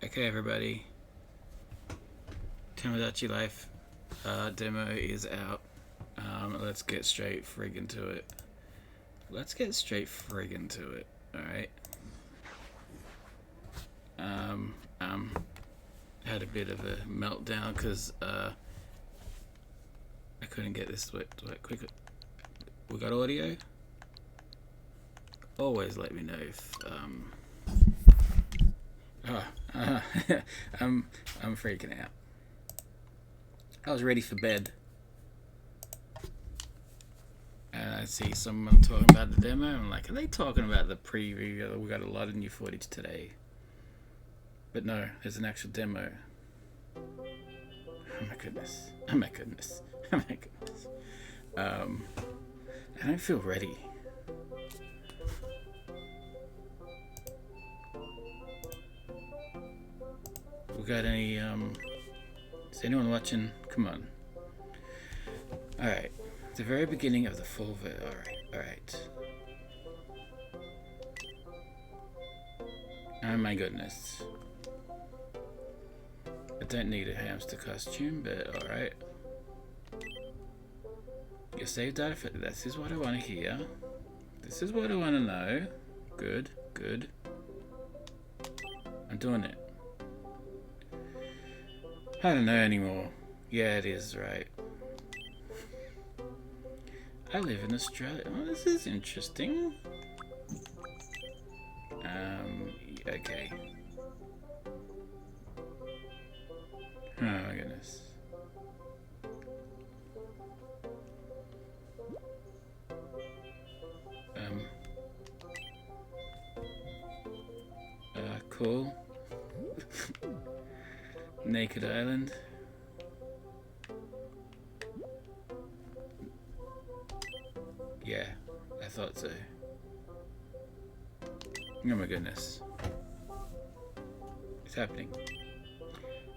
Okay, everybody. Tomodachi Life demo is out. Let's get straight friggin' to it. Alright. Had a bit of a meltdown because I couldn't get this quick. We got audio? Always let me know if I'm freaking out. I was ready for bed. And I see someone talking about the demo. I'm like, are they talking about the preview? We got a lot of new footage today. But no, there's an actual demo. Oh my goodness. I don't feel ready. We got any, is anyone watching? Come on. Alright. The very beginning of the full alright. Oh my goodness. I don't need a hamster costume, but alright. Your save data for this is what I want to hear. This is what I want to know. Good. I'm doing it. I don't know anymore. Yeah, it is, right. I live in Australia. Oh, this is interesting. Okay. Oh my goodness. Cool. Naked Island. Yeah, I thought so. Oh my goodness. It's happening.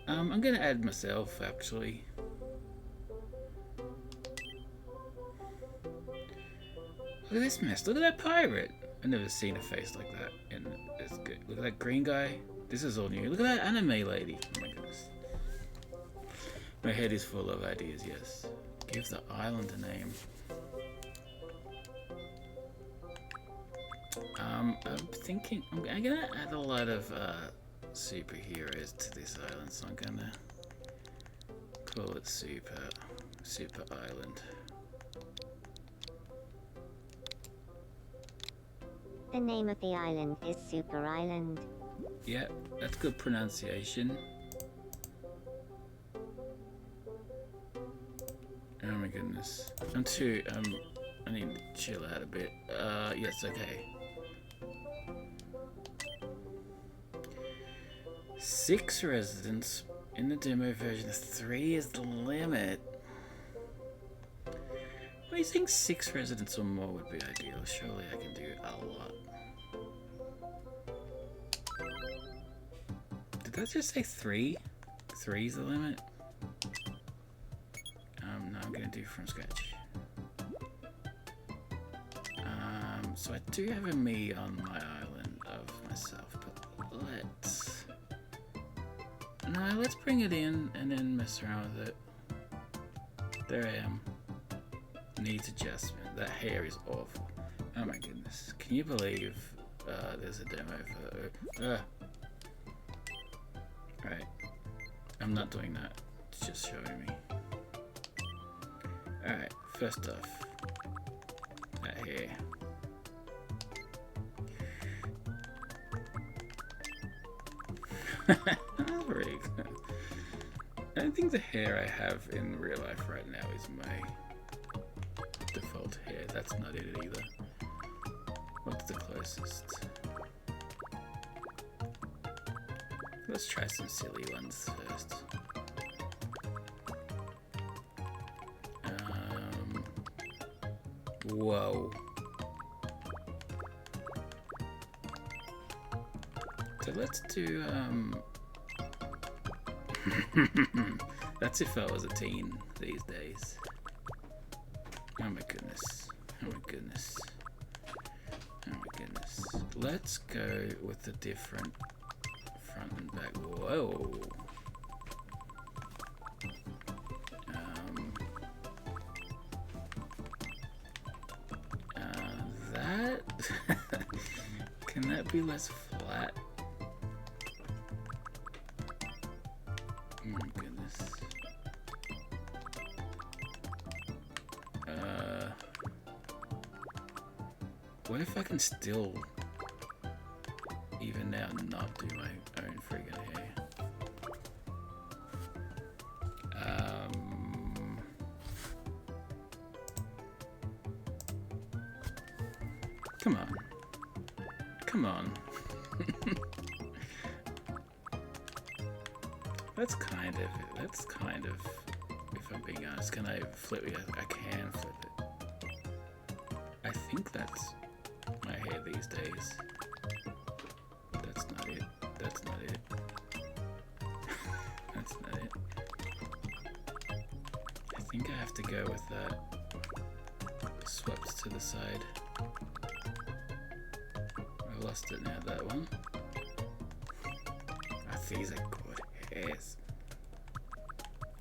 I'm gonna add myself, actually. Look at this mess. Look at that pirate. I've never seen a face like that. And it's good. Look at that green guy. This is all new. Look at that anime lady. Oh my goodness. My head is full of ideas, yes. Give the island a name. I'm thinking I'm gonna add a lot of superheroes to this island, so I'm gonna call it Super Island. The name of the island is Super Island. Yeah, that's good pronunciation. Oh my goodness. I need to chill out a bit. Yes, okay. 6 residents in the demo version. 3 is the limit. What do you think 6 residents or more would be ideal? Surely I can do a lot. Did that just say 3? 3 is the limit? No, I'm gonna do from scratch. So I do have a me on my island of myself, but let's bring it in and then mess around with it. There I am. Needs adjustment. That hair is awful. Oh my goodness. Can you believe there's a demo for... Right. I'm not doing that. It's just showing me. Alright, first off. That hair. Very good. I don't think the hair I have in real life right now is my default hair. That's not it either. What's the closest? Let's try some silly ones first. Whoa. So let's do, that's if I was a teen these days. Oh my goodness. Let's go with a different front and back. Whoa. That can that be less flat? Oh my goodness. What if I can still, even now, not do my own friggin' hair? Come on. Come on. That's kind of, if I'm being honest, can I flip it? I can flip it. I think that's my hair these days. That's not it. That's not it. That's not it. I think I have to go with that. Swept to the side. I lost it now, that one. Oh, these are good hairs.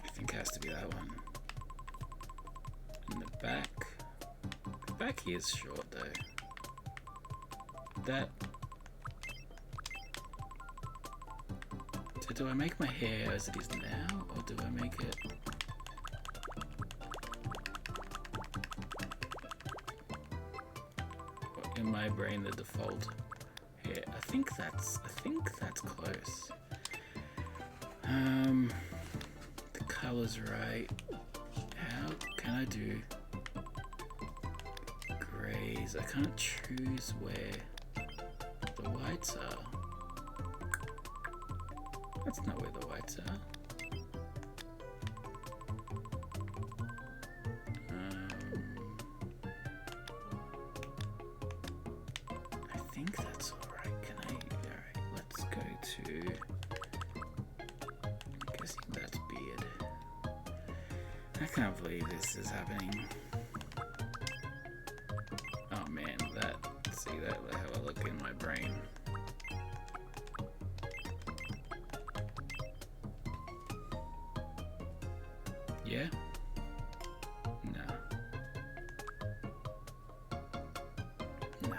I think it has to be that one. In the back. The back here is short though. That. So do I make my hair as it is now, or do I make it? In my brain, the default hair. I think that's close. The color's right. How can I do grays? I can't choose where the whites are. That's not where the whites are. I think that's alright. Can I? Alright, let's go to. I'm guessing that's beard. I can't believe this is happening. Oh man, that. See that? How I look in my brain. Yeah? No. Nah.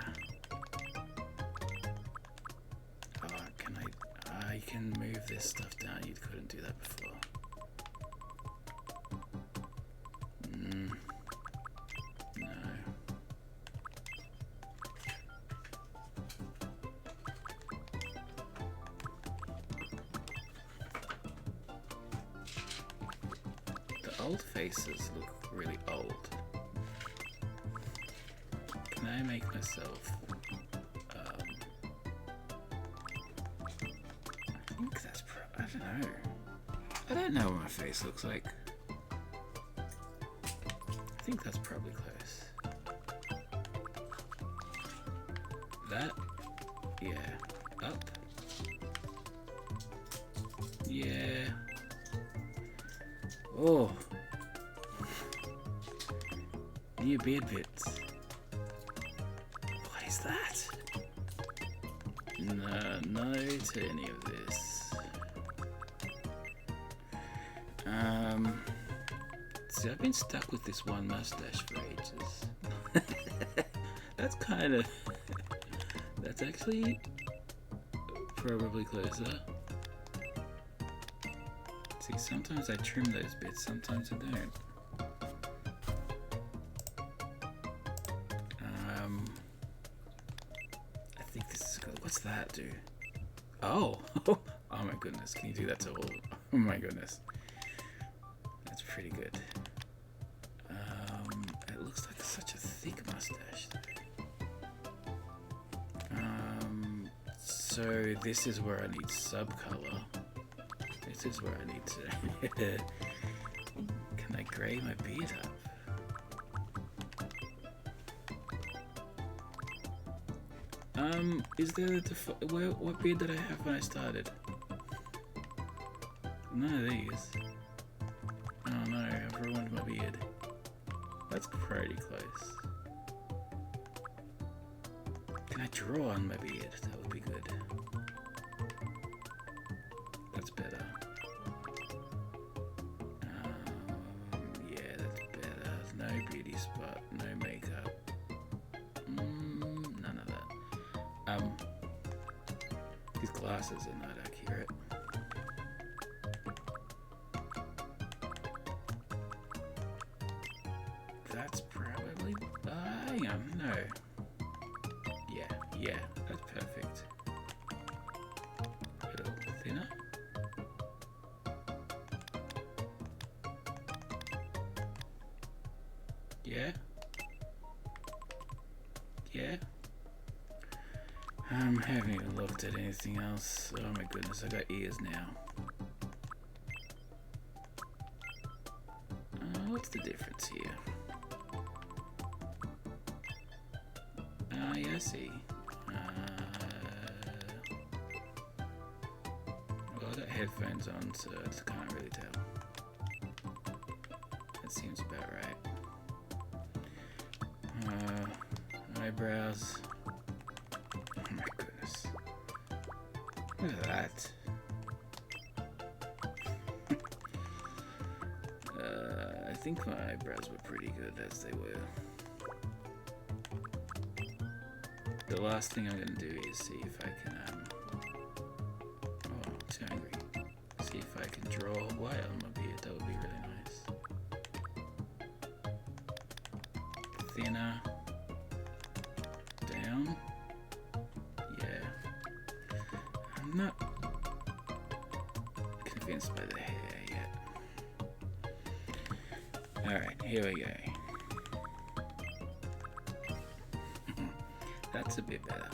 Oh, can I? You can move this stuff down. You couldn't do that before. No. The old faces look really old. Can I make myself? I think that's. I don't know. I don't know what my face looks like. I think that's probably close. That, yeah, up, yeah. Oh, new beard bits. What is that? No to any of this. See, I've been stuck with this one mustache for ages. That's kind of. That's actually probably closer. See, sometimes I trim those bits, sometimes I don't. I think this is good. What's that do? Oh! Oh my goodness, can you do that to all? Oh my goodness. That's pretty good. It looks like such a thick mustache. So this is where I need subcolor. This is where I need to. Can I grey my beard up? Is there a what beard did I have when I started? None of these. Oh no, I've ruined my beard. That's pretty close. Can I draw on my beard? That would be good. These glasses are not accurate. That's probably... hang on, no. Yeah, that's perfect. A little thinner. Yeah. I haven't even looked at anything else. Oh my goodness, I got ears now. What's the difference here? Yeah, I see. Well, I got headphones on, so I just can't really tell. That seems about right. Eyebrows. Oh my goodness. Look at that. I think my eyebrows were pretty good as they were. The last thing I'm gonna do is see if I can, oh, I'm too angry. See if I can draw white on my beard. That would be really nice. Thinner. Down. Yeah. I'm not convinced by the hair yet. Alright, here we go. That's a bit better.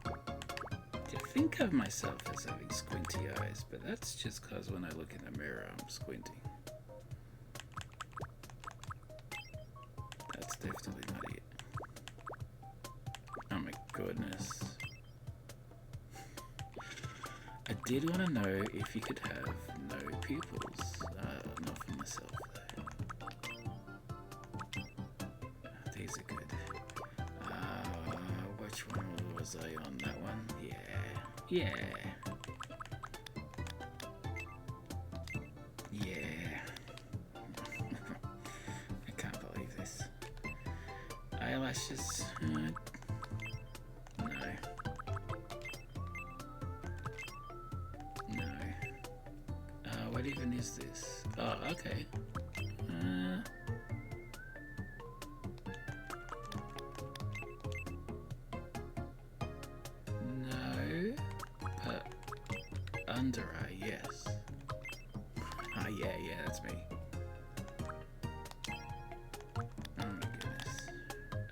I think of myself as having squinty eyes, but that's just because when I look in the mirror, I'm squinting. That's definitely not it. Oh my goodness. I did want to know if you could have no pupils. Not for myself though. These are good. Which one was I on? That one? Yeah. I can't believe this. Eyelashes? No. What even is this? Oh, okay. No, but under eye, yes. Yeah, that's me. Oh my goodness.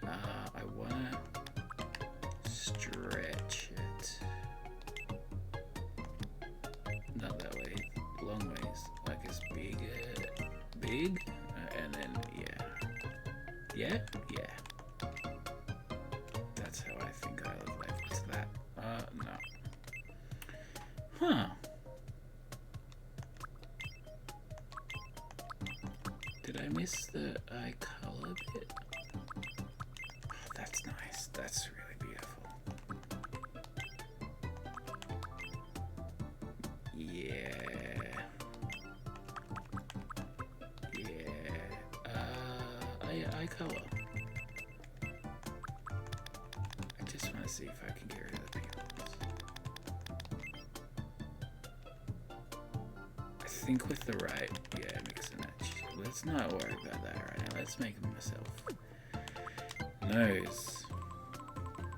I wanna stretch it. Not that way, long ways. Like it's big, and then yeah. That's how I think I look like. What's that? No. Huh. Did I miss the eye color bit? Oh, that's nice. That's really beautiful. Yeah. Eye color. I just want to see if I can get rid of the pupils. I think with the right, mix and match. Let's not worry about that right now. Let's make them myself. Nose.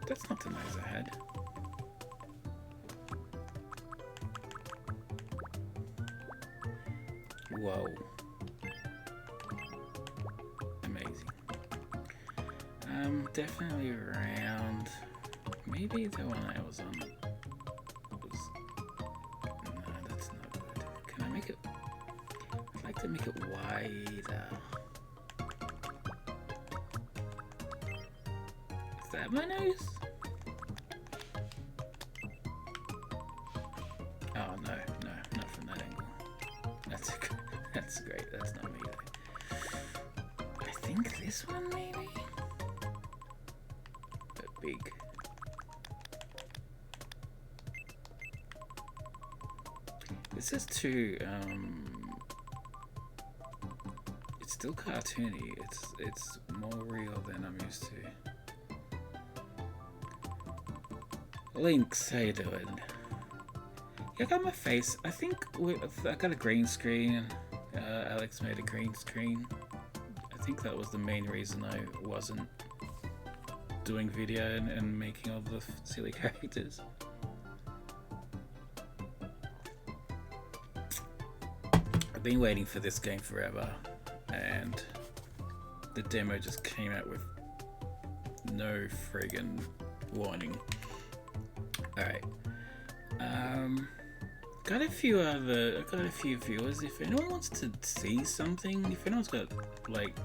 That's not the nose I had. Whoa. Amazing. Definitely around. Maybe the one I was on was... No, that's not good. Can I make it... I'd like to make it wider. Is that my nose? Oh, no, not from that angle. That's great, that's not me though. I think this one maybe? But big. This is too, it's still cartoony. It's more real than I'm used to. Links, how you doing? Yeah, I got my face. I think I got a green screen. Alex made a green screen. I think that was the main reason I wasn't doing video and making all the silly characters. I've been waiting for this game forever, and the demo just came out with no friggin' warning. Alright. Got a few viewers. If anyone wants to see something, if anyone's got, like,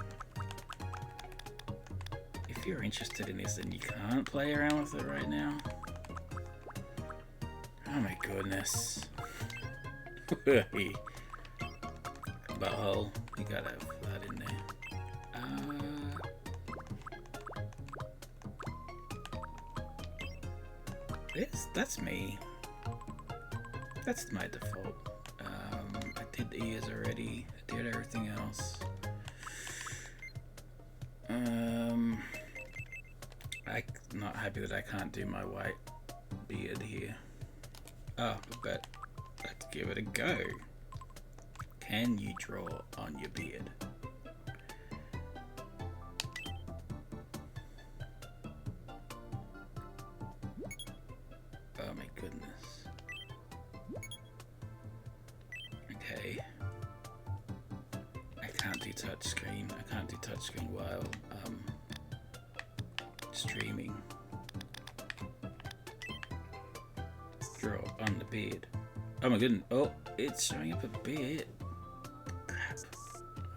if you're interested in this and you can't play around with it right now. Oh my goodness. Butthole, you gotta have that in there. That's me. That's my default. I did ears already. I did everything else. I'm not happy that I can't do my white beard here. Oh, but let's give it a go. Can you draw on your beard? Oh my goodness. Okay. I can't do touchscreen. I can't do touchscreen while streaming. Draw on the beard. Oh my goodness. Oh, it's showing up a bit. Crap.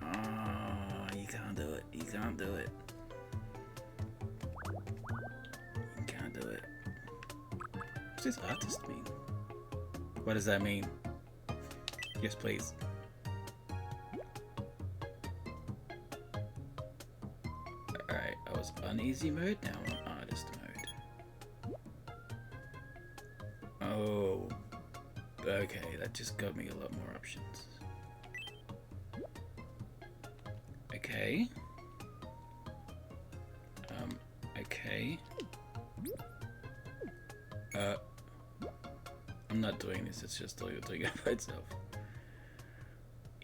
Oh, you can't do it. You can't do it. You can't do it. What does artist mean? What does that mean? Yes, please. Alright, I was on easy mode, now I'm on artist mode. Oh, okay, that just got me a lot more options. Okay. Okay. I'm not doing this, it's just doing it by itself.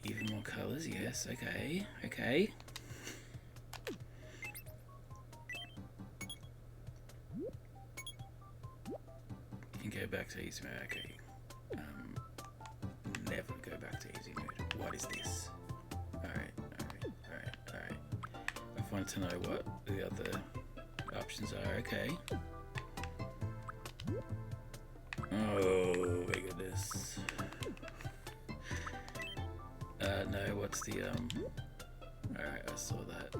Even more colors, yes, okay, okay. You can go back to easy mode, okay. Never go back to easy mode. What is this? Alright. I want to know what the other options are, okay. Oh my goodness. No, what's the, alright, I saw that.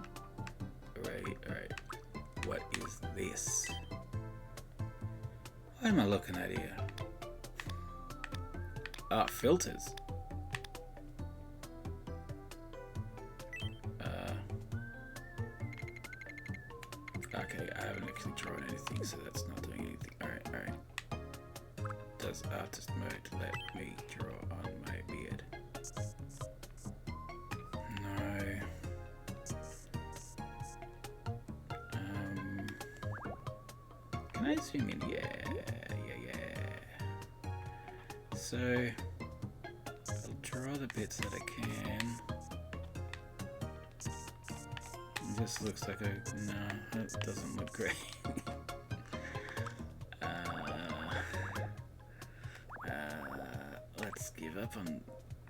Alright. What is this? What am I looking at here? Ah, filters. Okay, I haven't actually drawn anything, so that's not doing anything. Alright. Does artist mode let me draw on my beard? No. Can I zoom in? Yeah. So, I'll draw the bits that I can. This looks like a... no, it doesn't look great. Let's give up on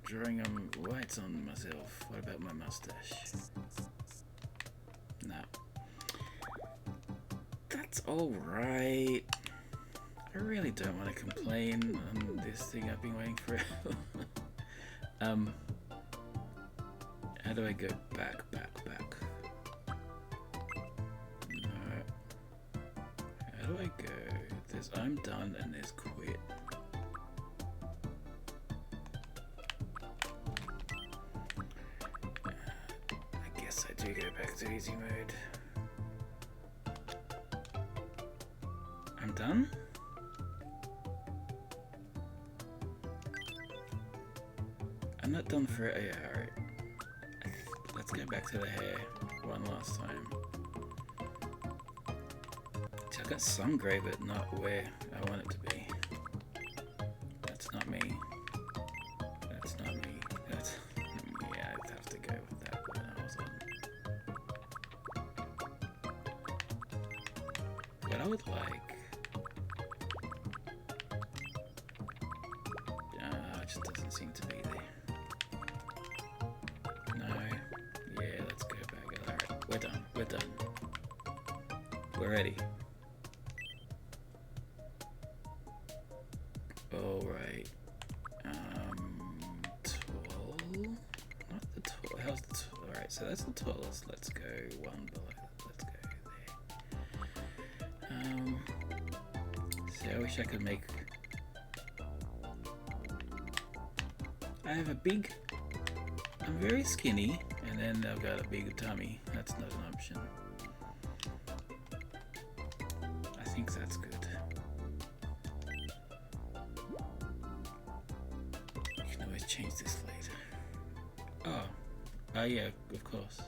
drawing on whites on myself. What about my mustache? No. That's alright. I really don't want to complain on this thing I've been waiting for. How do I go back? No. How do I go? There's I'm done and there's quit. I guess I do go back to easy mode. I'm done? I'm not done for it. Yeah, alright. Let's go back to the hair one last time. Which I got some grey, but not where I want it to be. That's not me. That's not me. That's... yeah, I'd have to go with that when I was on. What I would like... it just doesn't seem to be there. No. Yeah, let's go back. Alright, we're done. We're done. We're ready. Alright. Tall? Not the tall. How's the tall? Alright, so that's the tallest. Let's go one below that. Let's go there. See, I wish I could make... I have a big... I'm very skinny, and then I've got a big tummy. That's not an option. I think that's good. You can always change this later. Oh, yeah, of course.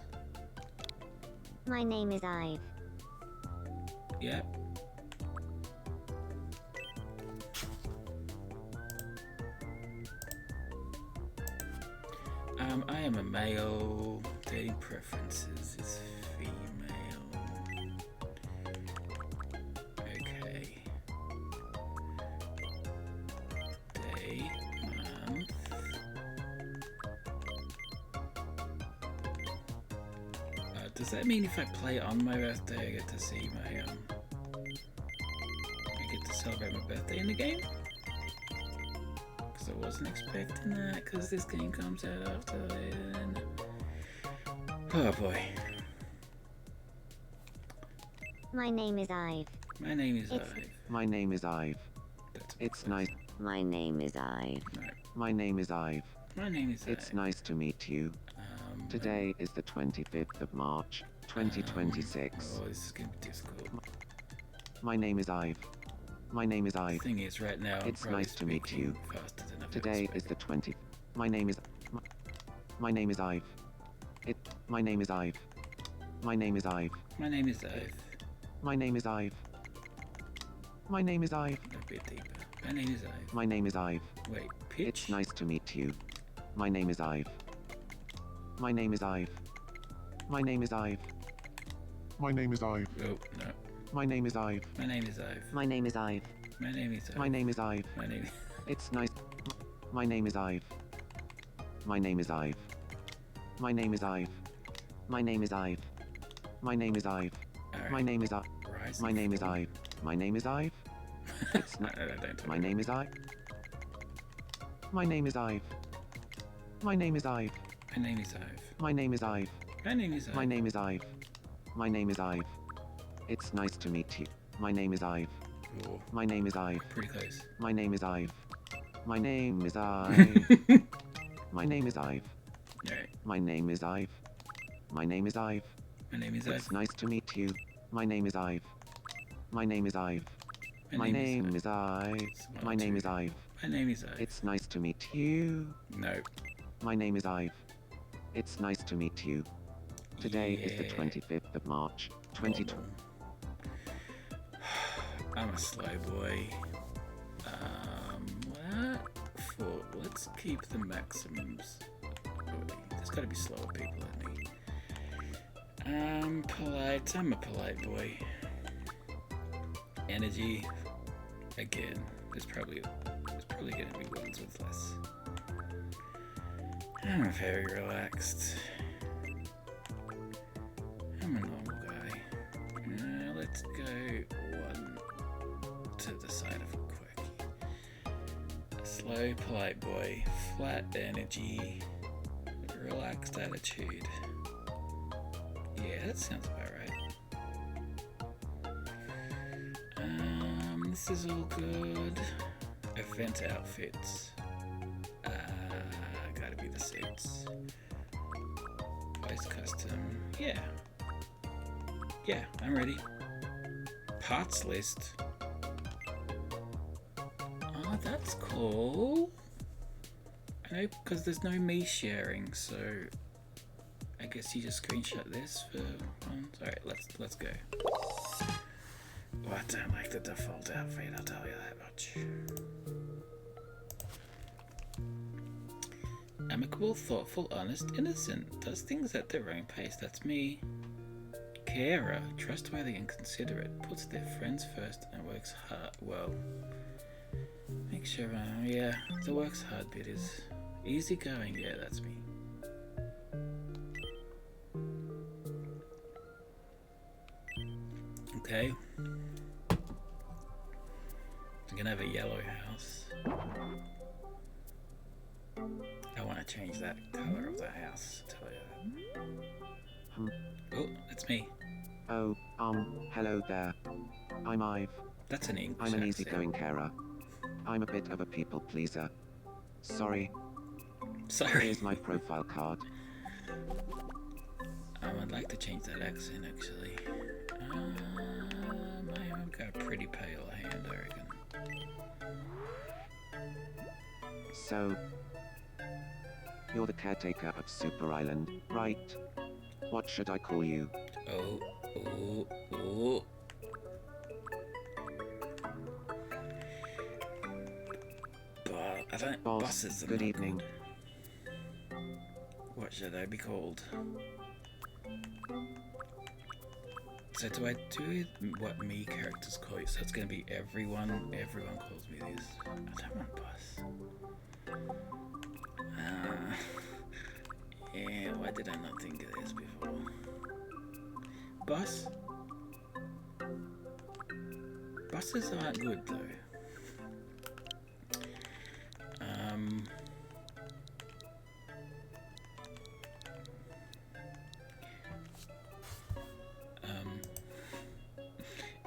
My name is Ive. Yep. I am a male. Dating preferences is female. Okay. Day, month. Does that mean if I play on my birthday, I get to see my I get to celebrate my birthday in the game? I wasn't expecting that because this game comes out after then. Oh boy. My name is Ive. My name is Ive. My name is Ive. It's nice. My name is Ive. No. My name is Ive. My name is It's Ive. nice to meet you. Today is the 25th of March, 2026. Oh, this is gonna be difficult. My name is Ive. My name is The Ive. thing is, right now, It's I'm probably nice to meet speaking you. faster than I've Today ever is the spoken. 20th. My name is. My name is Ive. My name is Ive. My name is Ive. My name is Ive. My name is Ive. My name is Ive. A bit deeper. My name is Ive. My name is Ive. Wait, pitch? It's nice to meet you. My name is Ive. My name is Ive. My name is Ive. My name is Ive. Oh, no. My name is Ive. My name is Ive. My name is Ive. My name is Ive. My name is Ive. My name is... It's nice. My name is Ive. My name is Ive. My name is Ive. My name is Ive. My name is Ive. Alright. My name is Ive. Rising My name is Fall. Ive. My name is Ive. It's not. Don't My name is Ive. My name is Ive. My name is Ive. My name is Ive. My name is Ive. My name is Ive. My name is Ive. My name is Ive. It's nice to meet you. My name is Ive. Oh, My name is Ive. pretty close. My name is Ive. My name is Ive. My name is Ive. Alright. My name is Ive. My name is Ive. My name is Ive. It's nice to meet you. My name is Ive. My name is Ive. My name name is Ive. My name is Ive. My name is Ive. It's nice to meet you. No. My name is Ive. It's nice to meet you. Today is the Yeah. 25th of March, 2020. I'm a slow boy. What? Let's keep the maximums. Oh, there's gotta be slower people than me. Polite. I'm a polite boy. Energy. Again. There's probably gonna be ones with less. I'm very relaxed. I'm a normal guy. Let's go one to the side of quirky. Slow, polite boy. Flat energy. Relaxed attitude. Yeah, that sounds about right. This is all good. Event outfits. Gotta be the suits. Voice custom. Yeah. Yeah, I'm ready. Parts list. Oh, that's cool. I know, because there's no me sharing, so I guess you just screenshot this for one. Alright, let's go. Well, I don't like the default outfit, I'll tell you that much. Amicable, thoughtful, honest, innocent. Does things at their own pace. That's me. Carer, trustworthy and considerate. Puts their friends first and works hard. Well, make sure. Yeah, the works hard bit is easygoing. Yeah, that's me. Okay. I'm gonna have a yellow house. I want to change that color of the house. Tell you that. Oh, that's me. Oh, hello there. I'm Ive. That's an English I'm an accent. easygoing carer. I'm a bit of a people pleaser. Sorry. Sorry. Here's my profile card. I'd like to change that accent actually. I've got a pretty pale hand, I reckon. So, you're the caretaker of Super Island, right? What should I call you? Oh. But I don't. Boss, Bosses are good not evening. good. What should I be called? So do I do what me characters call you? So it's gonna be everyone. Everyone calls me this. I don't want boss. Yeah. Why did I not think of this before? Boss. Bosses aren't good though.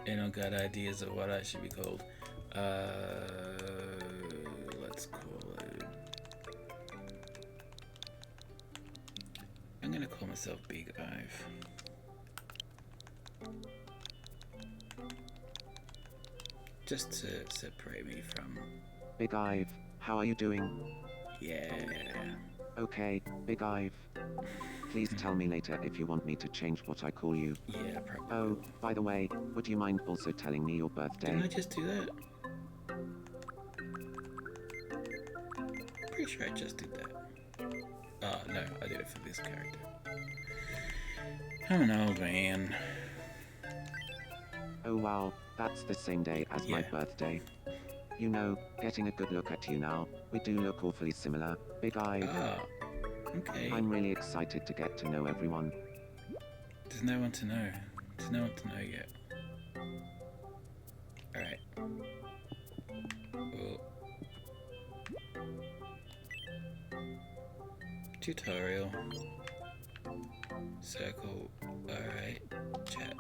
Anyone got ideas of what I should be called? Let's call it. I'm gonna call myself Big Ive. Just to separate me from. Big Ive, how are you doing? Yeah. Okay, Big Ive. Please tell me later if you want me to change what I call you. Yeah, probably. Oh, by the way, would you mind also telling me your birthday? Didn't I just do that? Pretty sure I just did that. Oh, no, I did it for this character. I'm an old man. Oh wow, that's the same day as my Yeah. birthday. You know, getting a good look at you now, we do look awfully similar, Big Ive. Ah, okay. I'm really excited to get to know everyone. There's no one to know. There's no one to know yet. Alright. Oh. Tutorial. Circle. Alright. Chat.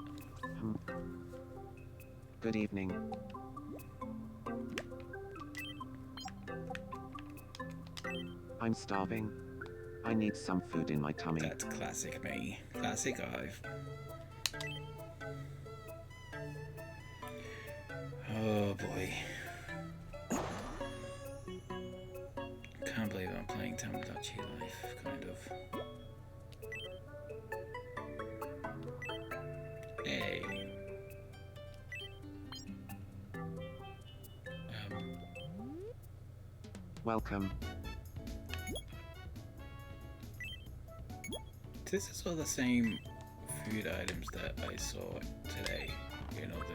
Good evening. I'm starving. I need some food in my tummy. That's classic me. Classic Ive. Oh boy. Can't believe I'm playing Tomodachi Life, kind of. Hey. Welcome. This is all the same food items that I saw today. You know, the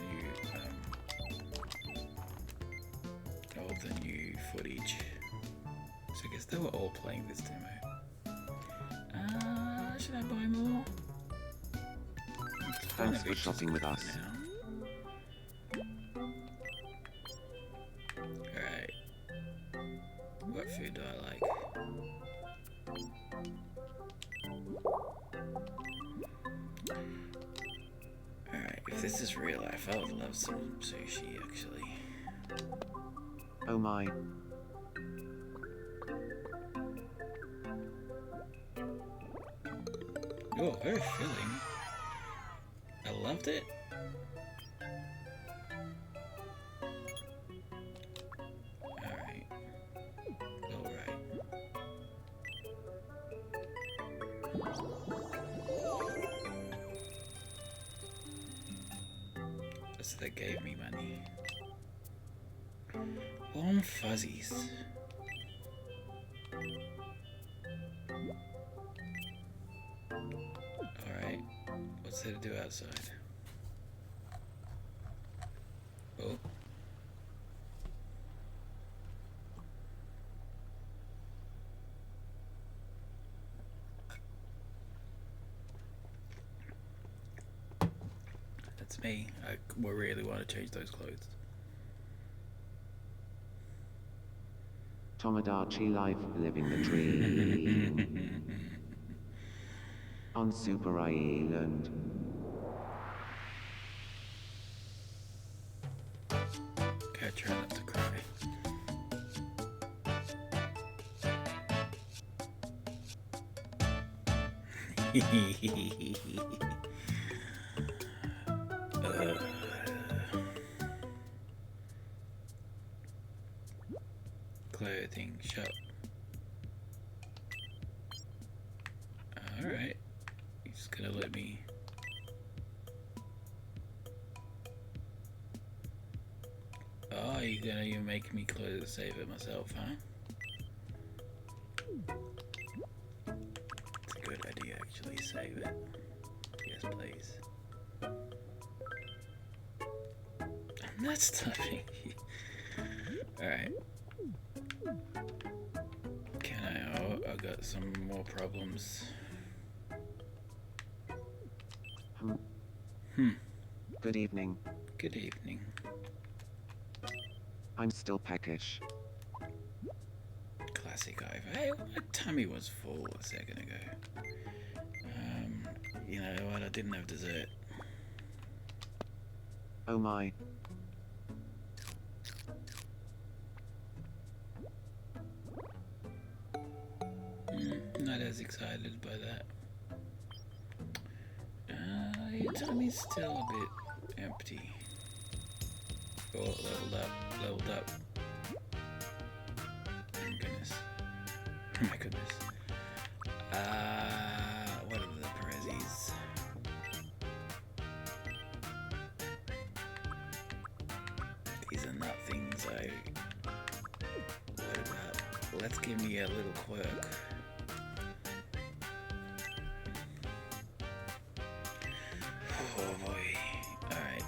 new footage. So I guess they were all playing this demo. Should I buy more? Thanks for shopping with us. Alright. What food do I like? Alright, if this is real life, I would love some sushi actually. Oh my. Oh, very filling. I loved it. Alright. Alright. So they gave me money. Warm fuzzies. Alright. What's there to do outside? Oh. That's me. I really want to change those clothes. Tomodachi Life, living the dream. On Super Island. Okay, try not to cry. Clothing shop. Alright. He's gonna let me. Oh, you're gonna even make me close the save it myself, huh? It's a good idea, actually. Save it. Yes, please. I'm not stopping you. Alright. Can I? Oh, I got some more problems. Good evening. Good evening. I'm still peckish. Classic Ive. Hey, my tummy was full a second ago. You know what? I didn't have dessert. Oh my. Not as excited by that. Your tummy's still a bit empty. Oh, leveled up, leveled up. Oh my goodness. Oh my goodness. What are the prezzies? These are not things I... What about... Let's give me a little quirk. Oh boy. Alright.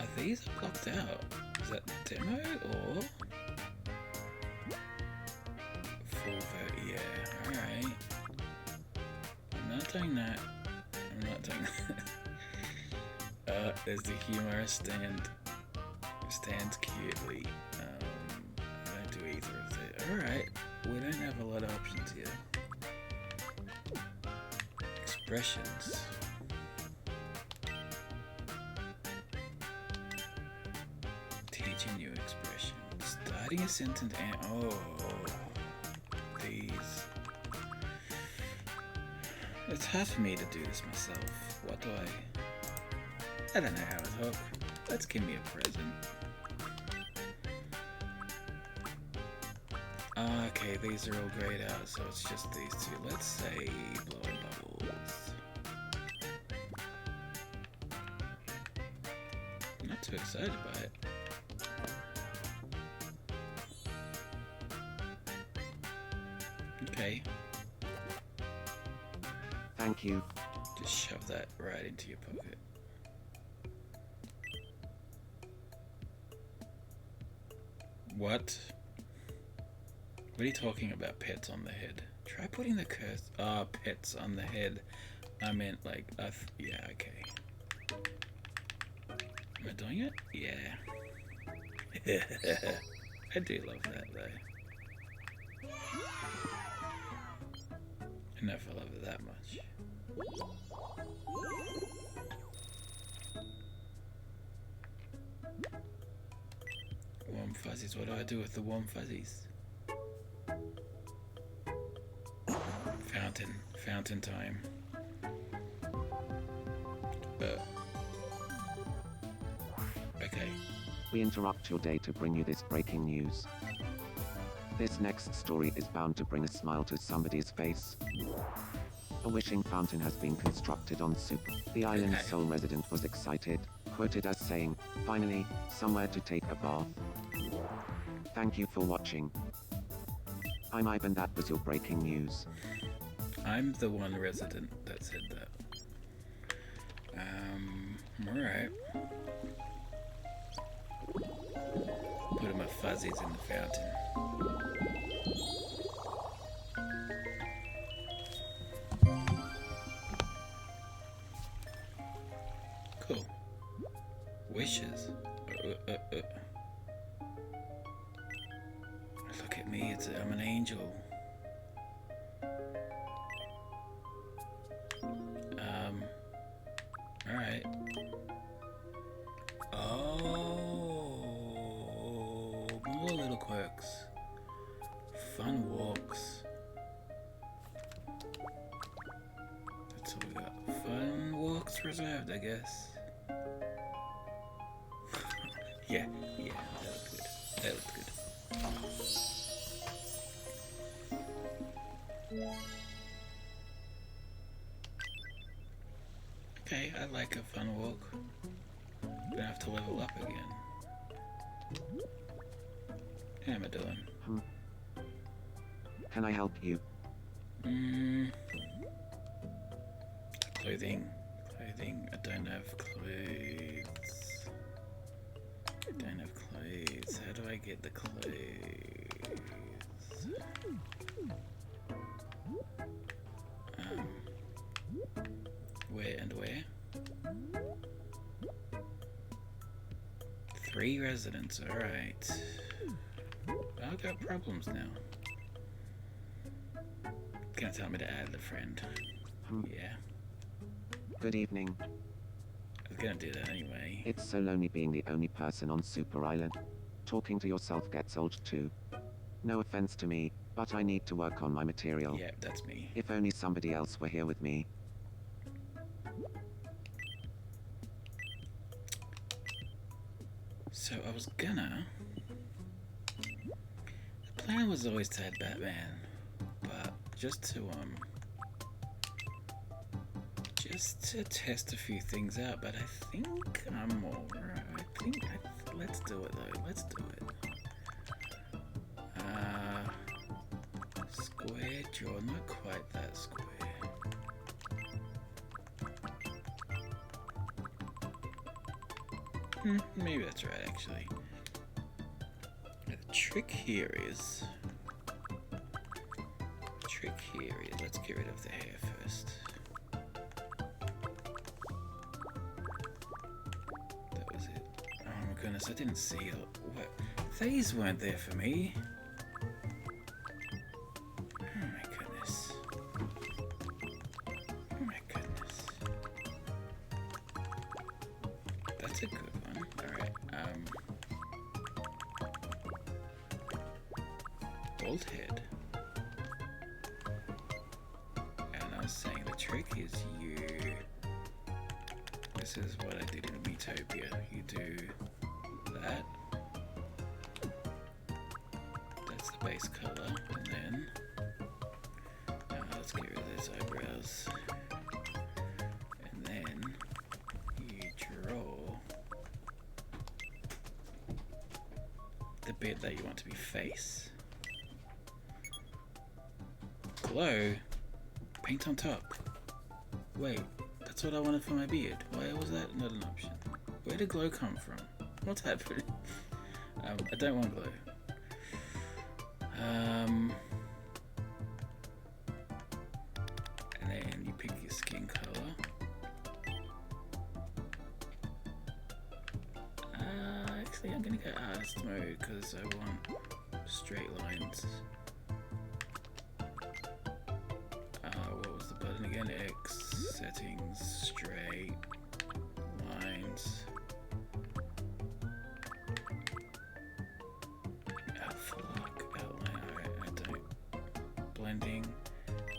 Are these blocked out? Is that demo or... Full vote? Yeah. Alright. I'm not doing that. I'm not doing that. There's the humorous stand. Stands cutely. I don't do either of it. Alright. We don't have a lot of options here. Expressions. Teaching new expressions. Starting a sentence and oh, these. It's hard for me to do this myself. What do I don't know how to talk. Let's give me a present. Okay, these are all grayed out, so it's just these two. Let's say blowing bubbles. I'm not too excited by it. Okay, Thank you. just shove that right into your pocket. What? What are you talking about? Pets on the head? Try putting the curse. Pets on the head. I meant like, yeah, okay. Am I doing it? Yeah. I do love that though. I never loved it that much. Warm fuzzies. What do I do with the warm fuzzies? Fountain time. Okay. We interrupt your day to bring you this breaking news. This next story is bound to bring a smile to somebody's face. A wishing fountain has been constructed on Super. The island's sole resident was excited, quoted as saying, "Finally, somewhere to take a bath." Thank you for watching. I'm Ivan, that was your breaking news. I'm the one resident that said that. Alright. Putting my fuzzies in the fountain. Cool. Wishes. Look at me, I'm an angel. Alright. Oh, more little quirks. Fun walks. That's all we got. Fun walks reserved, I guess. yeah, that looked good. That looked good. Okay, I like a fun walk. Gonna have to level up again. How am I doing? Can I help you? Clothing. I don't have clothes. How do I get the clothes? Where and where? 3 residents, alright. I've got problems now. Gonna tell me to add the friend. Yeah. Good evening. I was gonna do that anyway. It's so lonely being the only person on Super Island. Talking to yourself gets old too. No offense to me, but I need to work on my material. Yeah, that's me. If only somebody else were here with me. So I was gonna... The plan was always to add Batman, but just to test a few things out, but I think I'm alright. Let's do it though, let's do it. Square jaw, not quite that square. Maybe that's right, actually. The trick here is, let's get rid of the hair first. That was it. Oh my goodness, I didn't see it. What? These weren't there for me. Oh my goodness. Oh my goodness. That's a good one. Alright, bald head. And I was saying the trick is this is what I did in Metopia. You do that. That's the base color. And then, let's get rid of those eyebrows. And then, you draw the bit that you want to be face. Glow. Paint on top. Wait, that's what I wanted for my beard. Why was that not an option? Where did glow come from? What's happening? I don't want glow. And then you pick your skin color. Actually, I'm gonna go artist mode because I want straight lines. What was the button again? X, settings, straight lines. Outline, alright, I don't. Blending,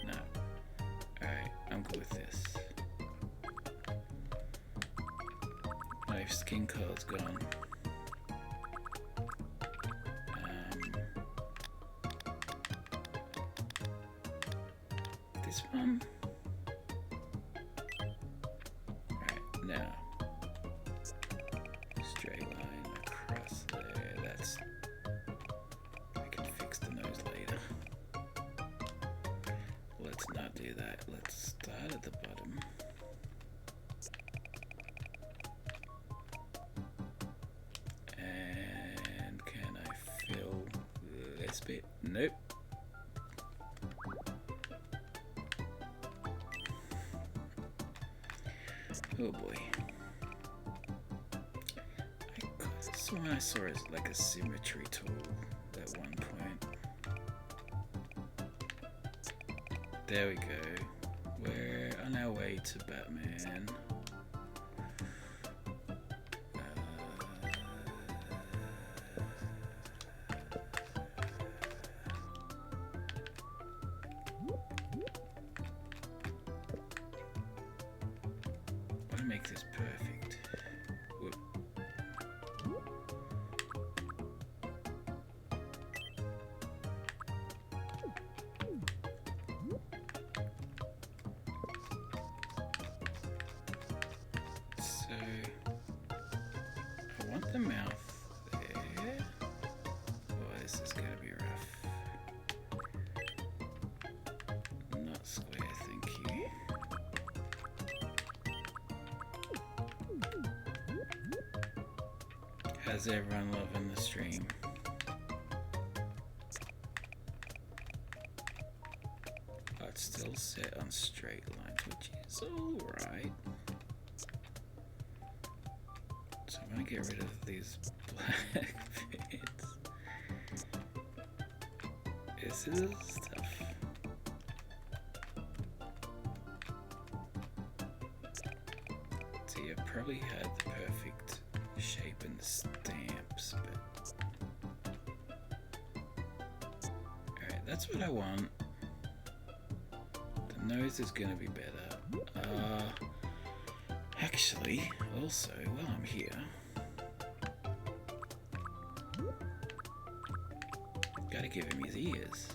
no. Alright, I'm good with this. My skin color's gone. This one. Right now, that. Let's start at the bottom. And can I fill this bit? Nope. Oh boy. This one I saw as like a symmetry tool at one point. There we go. We're on our way to Batman. I want to make this perfect. Whoop. So I want the mouth there. Oh, this is gonna be rough. Not square, thank you. How's everyone loving the stream? Oh, it's still set on straight lines, which is alright. So I'm gonna get rid of these black bits. This is tough. See, I probably had the perfect shape and stamps, but alright, that's what I want. The nose is gonna be better. Actually, also, while I'm here, gotta give him his ears.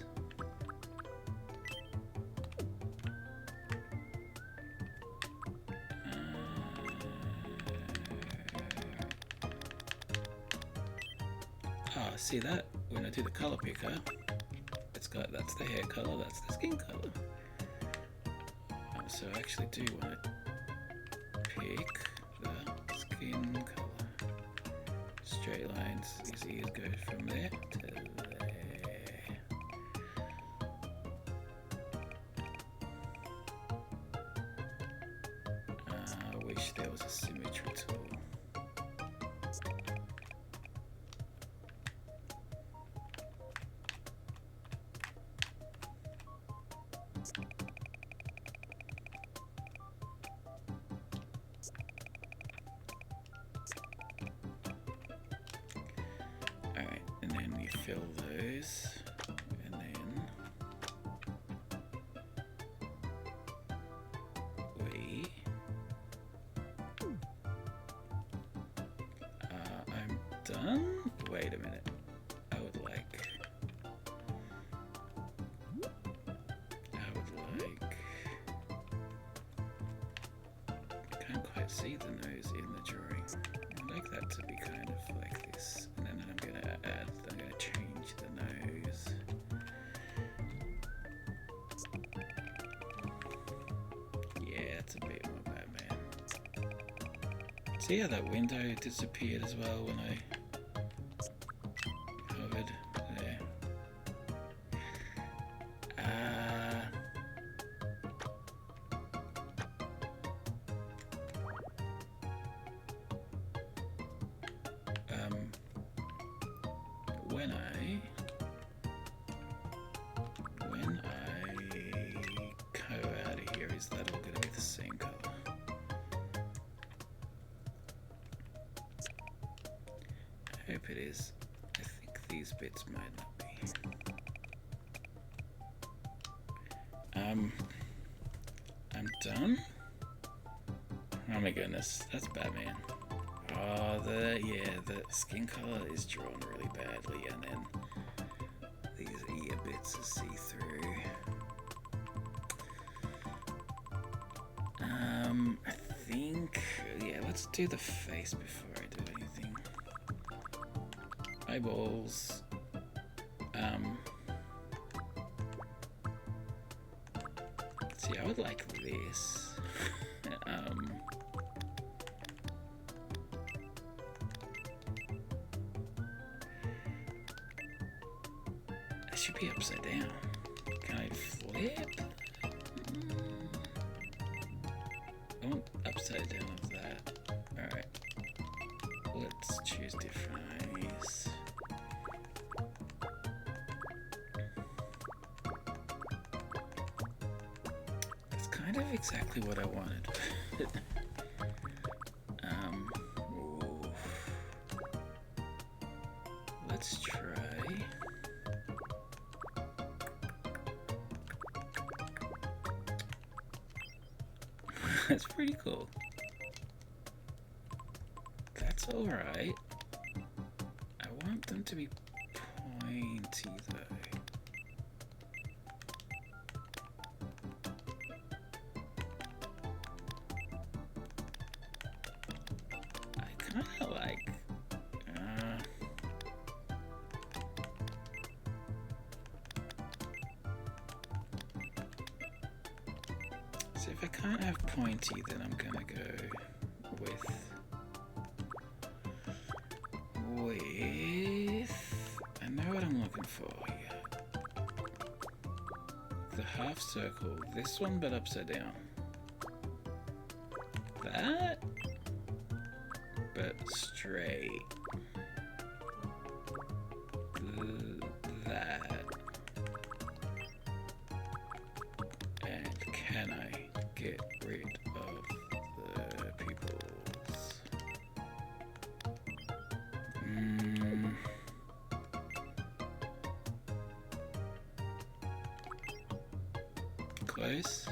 See that? When I do the color picker, it's got, that's the hair color, that's the skin color. So I actually do want to pick the skin color. Straight lines, his ears go from there to there. I wish there was a symmetry tool. Alright, and then we fill those, and then we I'm done. Wait a minute. I would like I can't quite see the nose in the drawing. I'd like that to be kind of like this. And then I'm gonna change the nose. Yeah, it's a bit more Batman. See how that window disappeared as well when I hovered there? When I go out of here, is that all going to be the same color? I hope it is. I think these bits might not be. I'm done. Oh my goodness, that's Batman. Oh, the skin color is drawn really badly, and then these ear bits are see-through. I think, yeah, let's do the face before I do anything. Eyeballs. See See, I would like this. It should be upside down. Can I flip? I want upside down of that. Alright. Let's choose different eyes. That's kind of exactly what I wanted. Ooh. Let's try. That's pretty cool. That's alright. I want them to be pointy though. I kinda like... So if I can't have pointy, then I'm gonna go with... I know what I'm looking for here. The half circle. This one, but upside down. That, but straight. That. And can I get rid of the pupils? Close.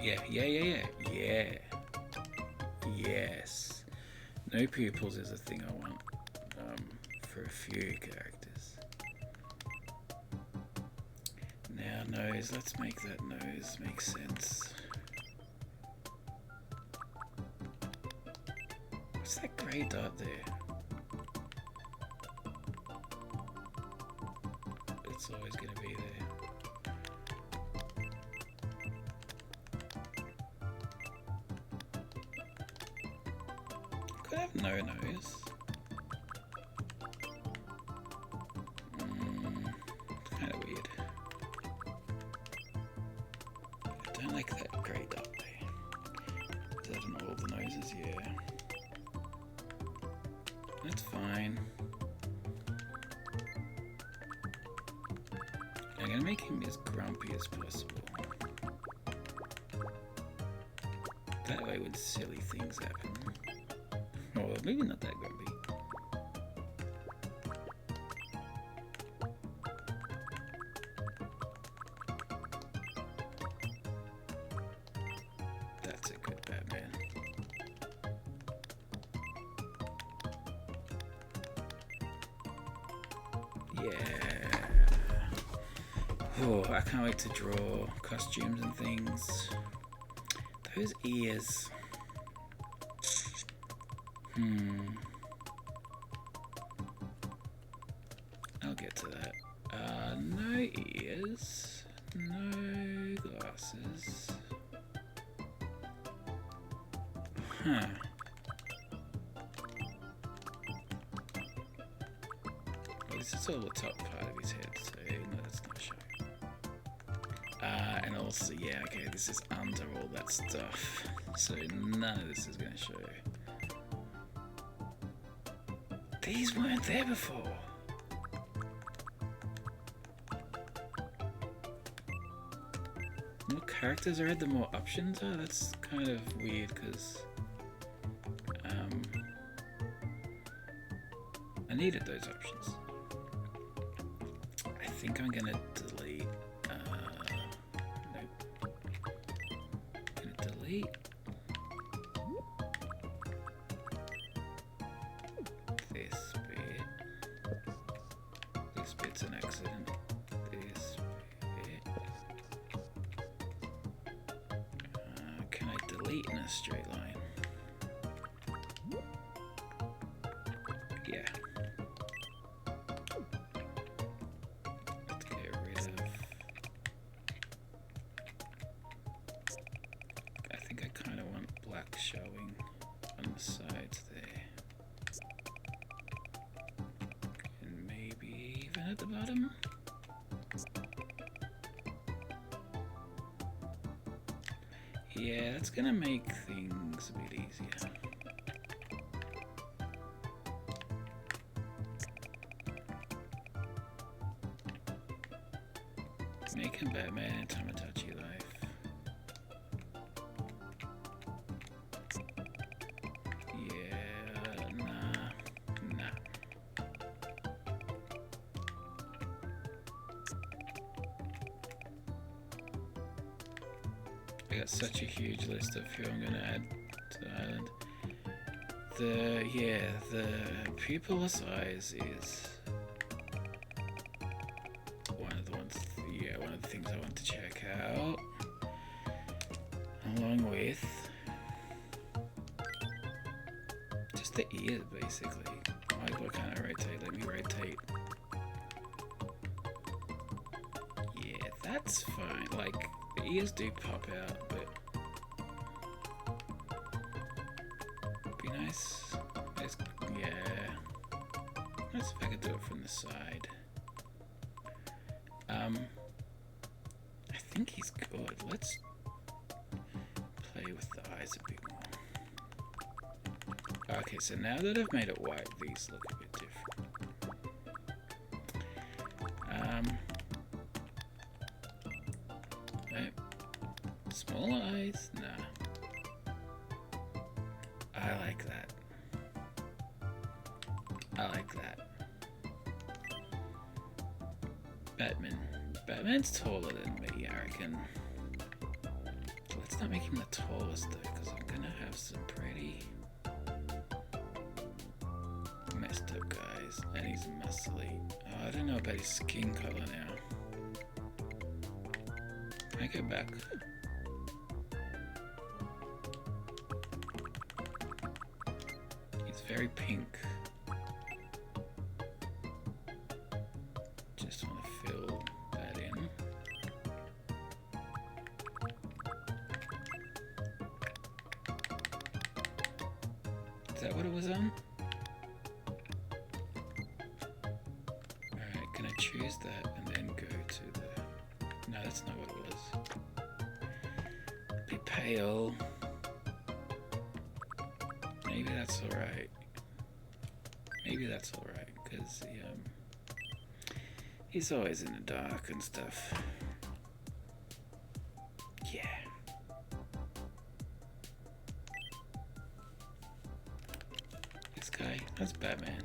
Yeah. Yes. No pupils is a thing I want for a few characters. Now nose, let's make that nose make sense. What's that grey dot there? It's always going to be there. Could have no nose. It's kind of weird. I don't like that grey dot there. Is that in all the noses? Yeah. That's fine. I'm gonna make him as grumpy as possible. That way when silly things happen. Or maybe not that grumpy. That's a good Batman. Yeah. Oh, I can't wait to draw costumes and things. Those ears. I'll get to that. No ears. No glasses. Huh. Well, this is all the top part of his head, so no, that's not showing. And also, yeah, okay, this is under all that stuff, so none of this is going to show. These weren't there before. The more characters I had, the more options are. That's kind of weird because I needed those options. I think I'm gonna delete. Nope. Gonna delete. This bit. This bit's an accident. This bit. Can I delete in a straight line? Yeah. black showing on the sides there. And maybe even at the bottom. Yeah, that's gonna make things a bit easier. Making Batman and Tomodachi Life. Yeah, nah. I got such a huge list of who I'm gonna add to the island. The pupil size is one of the things I want to check out. Along with just the ears, basically. Like, what can't I rotate? Let me rotate. Yeah, that's fine. Like, the ears do pop out, but be nice. Yeah. Nice if I could do it from the side. I think he's good. Let's play with the eyes a bit more. Okay, so now that I've made it white, these look a bit different. Right. Small eyes? Nah. I like that. I like that. Batman's taller than me, I reckon. Let's not make him the tallest though, because I'm gonna have some pretty messed up guys. And he's muscly. Oh, I don't know about his skin color now. Can I go back? He's very pink. Just want to fill that in. Is that what it was on? Alright, can I choose that and then go to the... No, that's not what it was. Be pale. Maybe that's alright. Maybe that's alright, because he's always in the dark and stuff. Yeah. This guy, that's Batman.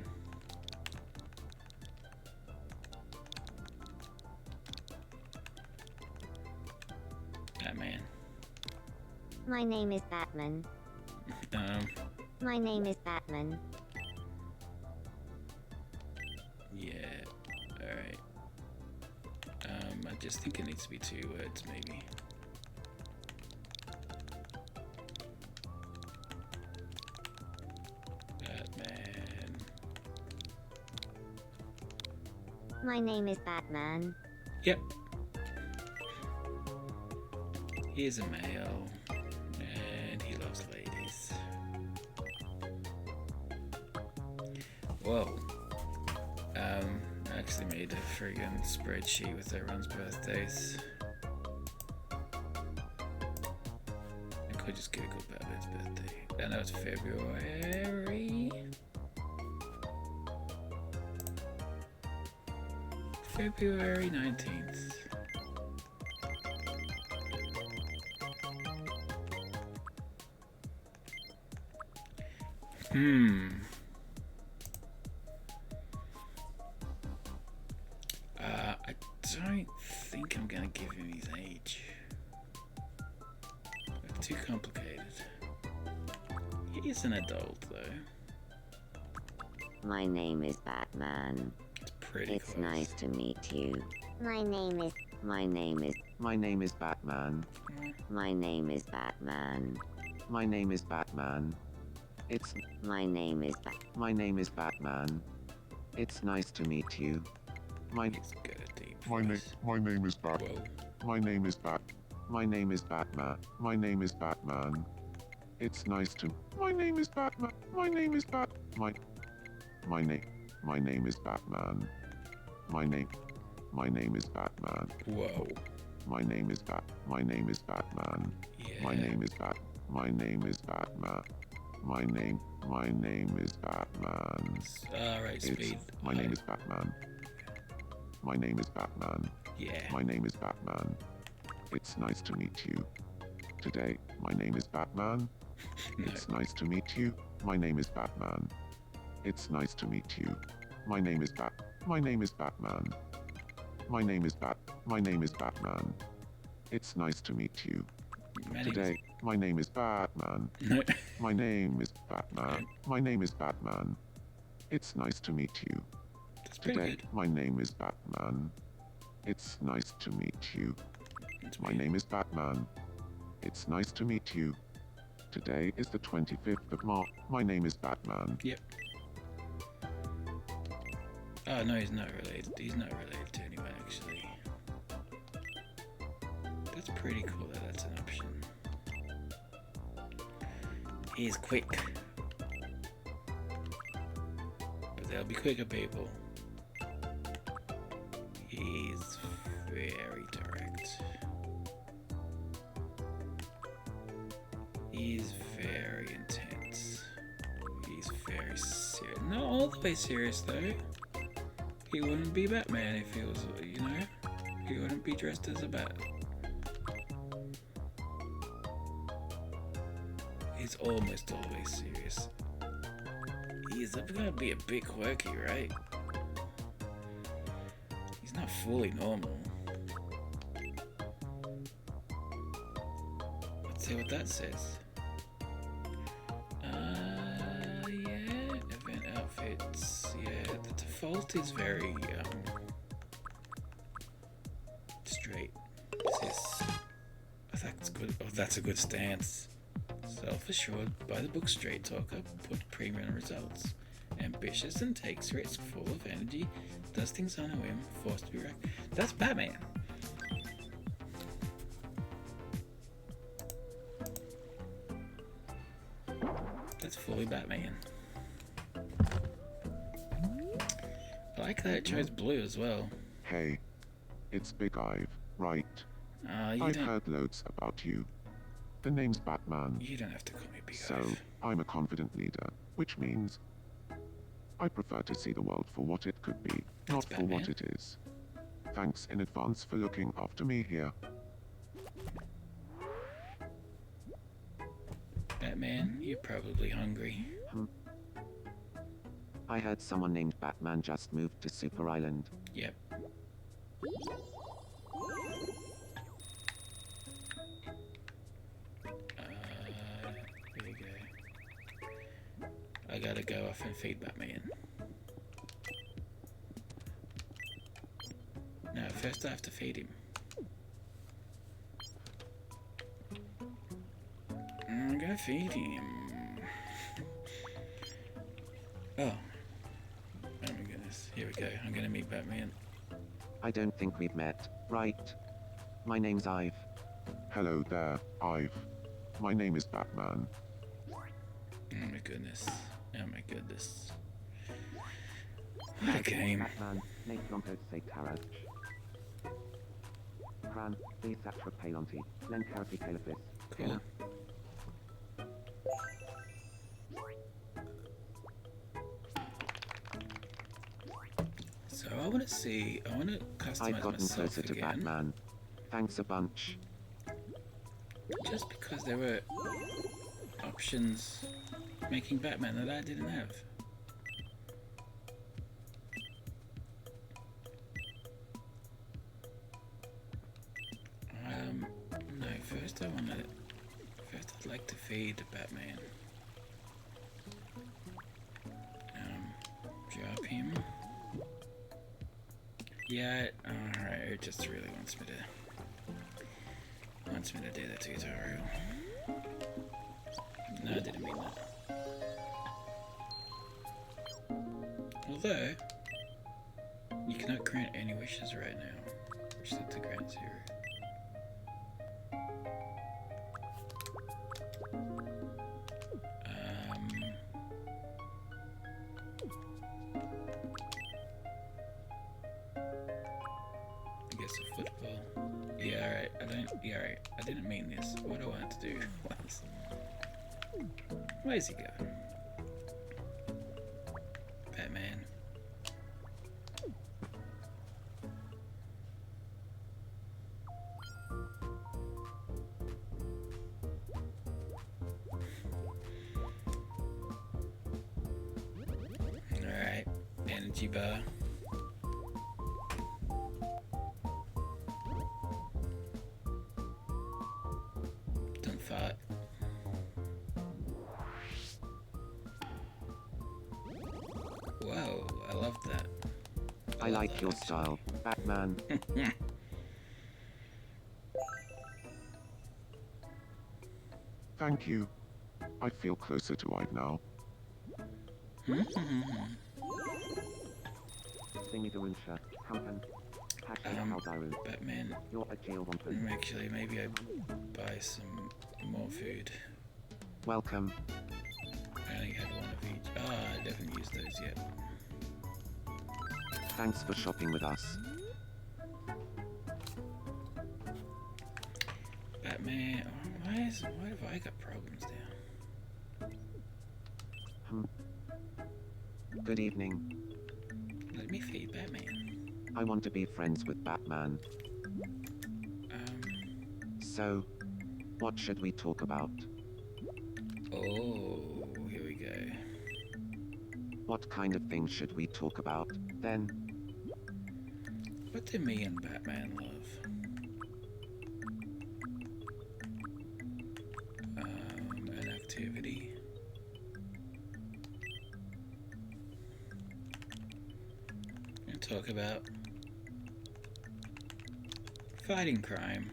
Batman. My name is Batman. My name is Batman. Yeah. Alright. I just think it needs to be 2 words, maybe. Batman. My name is Batman. Yep. He is a male, and he loves ladies. Whoa. I actually made a friggin' spreadsheet with everyone's birthdays. I could just Google Batman's birthday. I know it's February. February 19th. I don't think I'm gonna give him his age. It's too complicated. He is an adult though. My name is Batman. It's pretty It's close. nice to meet you. My name is Batman. My name is Batman. My name is Batman. My name is Batman. It's My name is My name is Batman. It's nice to meet you. My He's good at deep My name is Bat. Whoa. My name is Bat. My name is Batman. My name is Batman. It's nice to. My name is Batman. My name is Bat. My name. My name is Batman. My name. My name is Batman. Whoa. My name is Bat. My name is Batman. Yeah. My name is Bat. My name is Batman. My name. My name is Batman. Alright, speed. My name is Batman. My name is Batman. Yeah. My name is Batman. It's nice to meet you. Today, my name is Batman. No. It's nice to meet you. My name is Batman. It's nice to meet you. My name is Bat. My name is Batman. My name is Bat. My name is Batman. It's nice to meet you. Today, my name is Batman. No. My name is Batman. My name is Batman. It's nice to meet you. That's pretty Today, good. my name is Batman. It's nice to meet you. That's My pretty- name is Batman. It's nice to meet you. Today is the 25th of March. My name is Batman. Yep. Oh no, he's not related. He's not related to anyone actually. That's pretty cool that that's an option. He's quick. But there'll be quicker people. He's very direct. He's very intense. He's very serious. Not all the way serious though. He wouldn't be Batman if he was, you know? He wouldn't be dressed as a bat. He's almost always serious. He's gonna be a bit quirky, right? He's not fully normal. Let's see what that says. Yeah, event outfits. Yeah, the default is very straight. This is. Oh, that's good. Oh, that's a good stance. Self-assured, by the book straight talker, put premium results. Ambitious and takes risks, full of energy, does things on a whim, forced to be right. That's Batman. That's fully Batman. I like that it chose blue as well. Hey. It's Big Ive, right? You I've don't. heard loads about you. The name's Batman. You don't have to call me Big So, Ive. I'm a confident leader, which means I prefer to see the world for what it could be, not for what Batman. it is. Thanks in advance for looking after me here. Batman, you're probably hungry. I heard someone named Batman just moved to Super Island. Yep. Here we go. I gotta go off and feed Batman. No, first I have to feed him. I'm gonna feed him. Oh. Oh my goodness. Here we go. I'm gonna meet Batman. I don't think we've met, right? My name's Ive. Hello there, Ive. My name is Batman. Oh my goodness. Oh my goodness. What a game. Batman, Nate Lontos say Tarot. Cran, B Satra Palonti, Len Karate Califis. Cool. So I want to see. I want to I've customize gotten myself closer to again. Batman. Thanks a bunch. Just because there were options making Batman that I didn't have. No, first I want to. First I'd like to feed Batman. Drop him. Yeah, alright, it just really wants me to do the tutorial. No, I didn't mean that. Although, you cannot grant any wishes right now. Which is to grant 0. didn't mean this. What I wanted to do was... Where's he going? Batman. Alright, energy bar. Don't fart. Whoa, I love that. I like your style, Batman. Thank you. I feel closer to Ive now. Thingy-the-Winsha, Kampan, Hashtag Batman. You're a jail woman. Actually, maybe I buy some more food. Welcome. I only had one of each. Ah, I haven't used those yet. Thanks for shopping with us. Batman. Oh, why have I got problems now? Good evening. Let me feed Batman. I want to be friends with Batman. So, what should we talk about? Oh, here we go. What kind of things should we talk about, then? What do me and Batman love? An activity. And talk about fighting crime.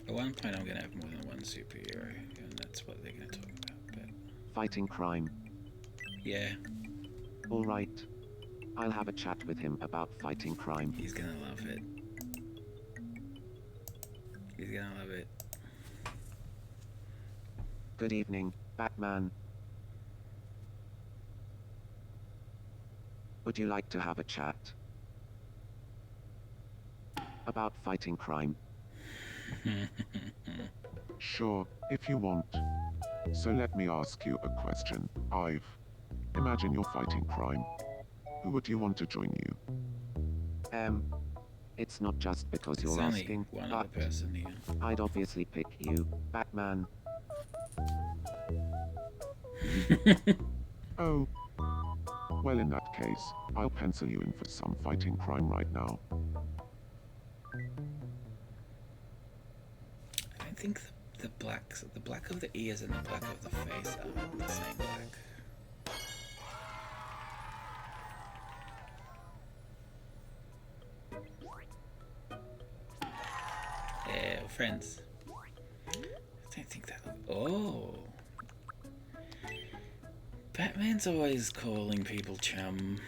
At one point I'm gonna have more than one superhero, and that's what they're gonna talk about, but... Fighting crime. Yeah, Alright. I'll have a chat with him about fighting crime. he's gonna love it. He's gonna love it. Good evening, Batman. Would you like to have a chat? About fighting crime. Sure, if you want. So let me ask you a question, Ive. Imagine you're fighting crime. Who would you want to join you? It's not just because There's you're only asking, one but other person here. I'd obviously pick you, Batman. Oh. Well, in that case, I'll pencil you in for some fighting crime right now. I don't think the black of the ears and the black of the face are the same black. Yeah, we're friends. I don't think that. Oh. Batman's always calling people chum.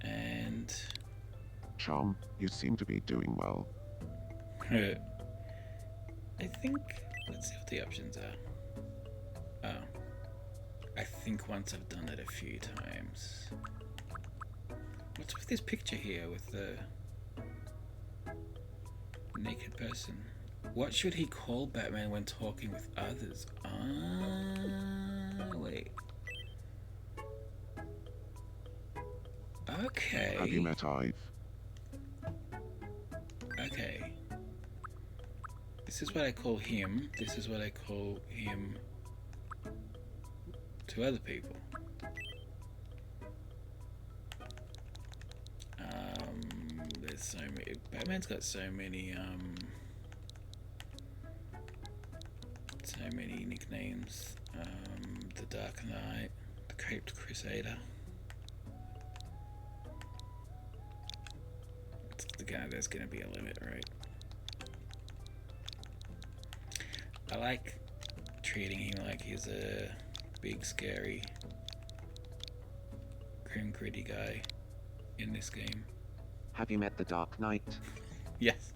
And Chum, you seem to be doing well. I think, let's see what the options are. Oh. I think once I've done it a few times. What's with this picture here with the naked person? What should he call Batman when talking with others? Wait. Okay. Have you met Ive? Okay. This is what I call him. This is what I call him to other people. There's so many. Batman's got so many nicknames. The Dark Knight, the Caped Crusader. There's gonna be a limit, right? I like treating him like he's a big, scary, gritty guy in this game. Have you met the Dark Knight? Yes.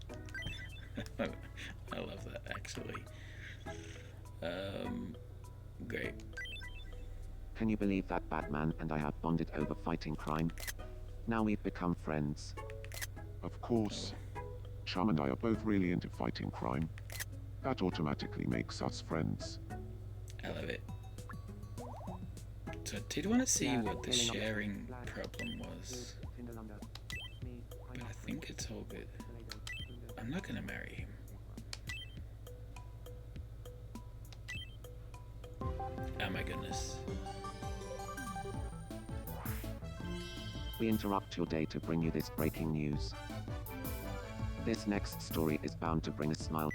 I love that actually. Great. Can you believe that Batman and I have bonded over fighting crime? Now we've become friends. Of course. Chum and I are both really into fighting crime. That automatically makes us friends. I love it. So I did want to see what the sharing problem was, but I think it's all good. I'm not gonna marry him. Oh my goodness. We interrupt your day to bring you this breaking news. This next story is bound to bring a smile.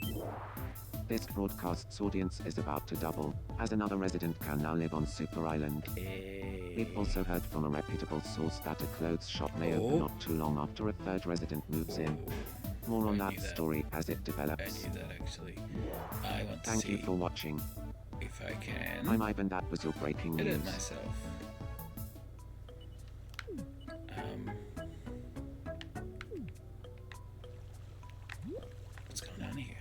This broadcast's audience is about to double, as another resident can now live on Super Island. We've also heard from a reputable source that a clothes shop may open not too long after a third resident moves in. More on that story as it I develops. knew that actually. I want to Thank see you for watching. if I can I'm Ivan, that was your breaking edit news. myself. What's going on here?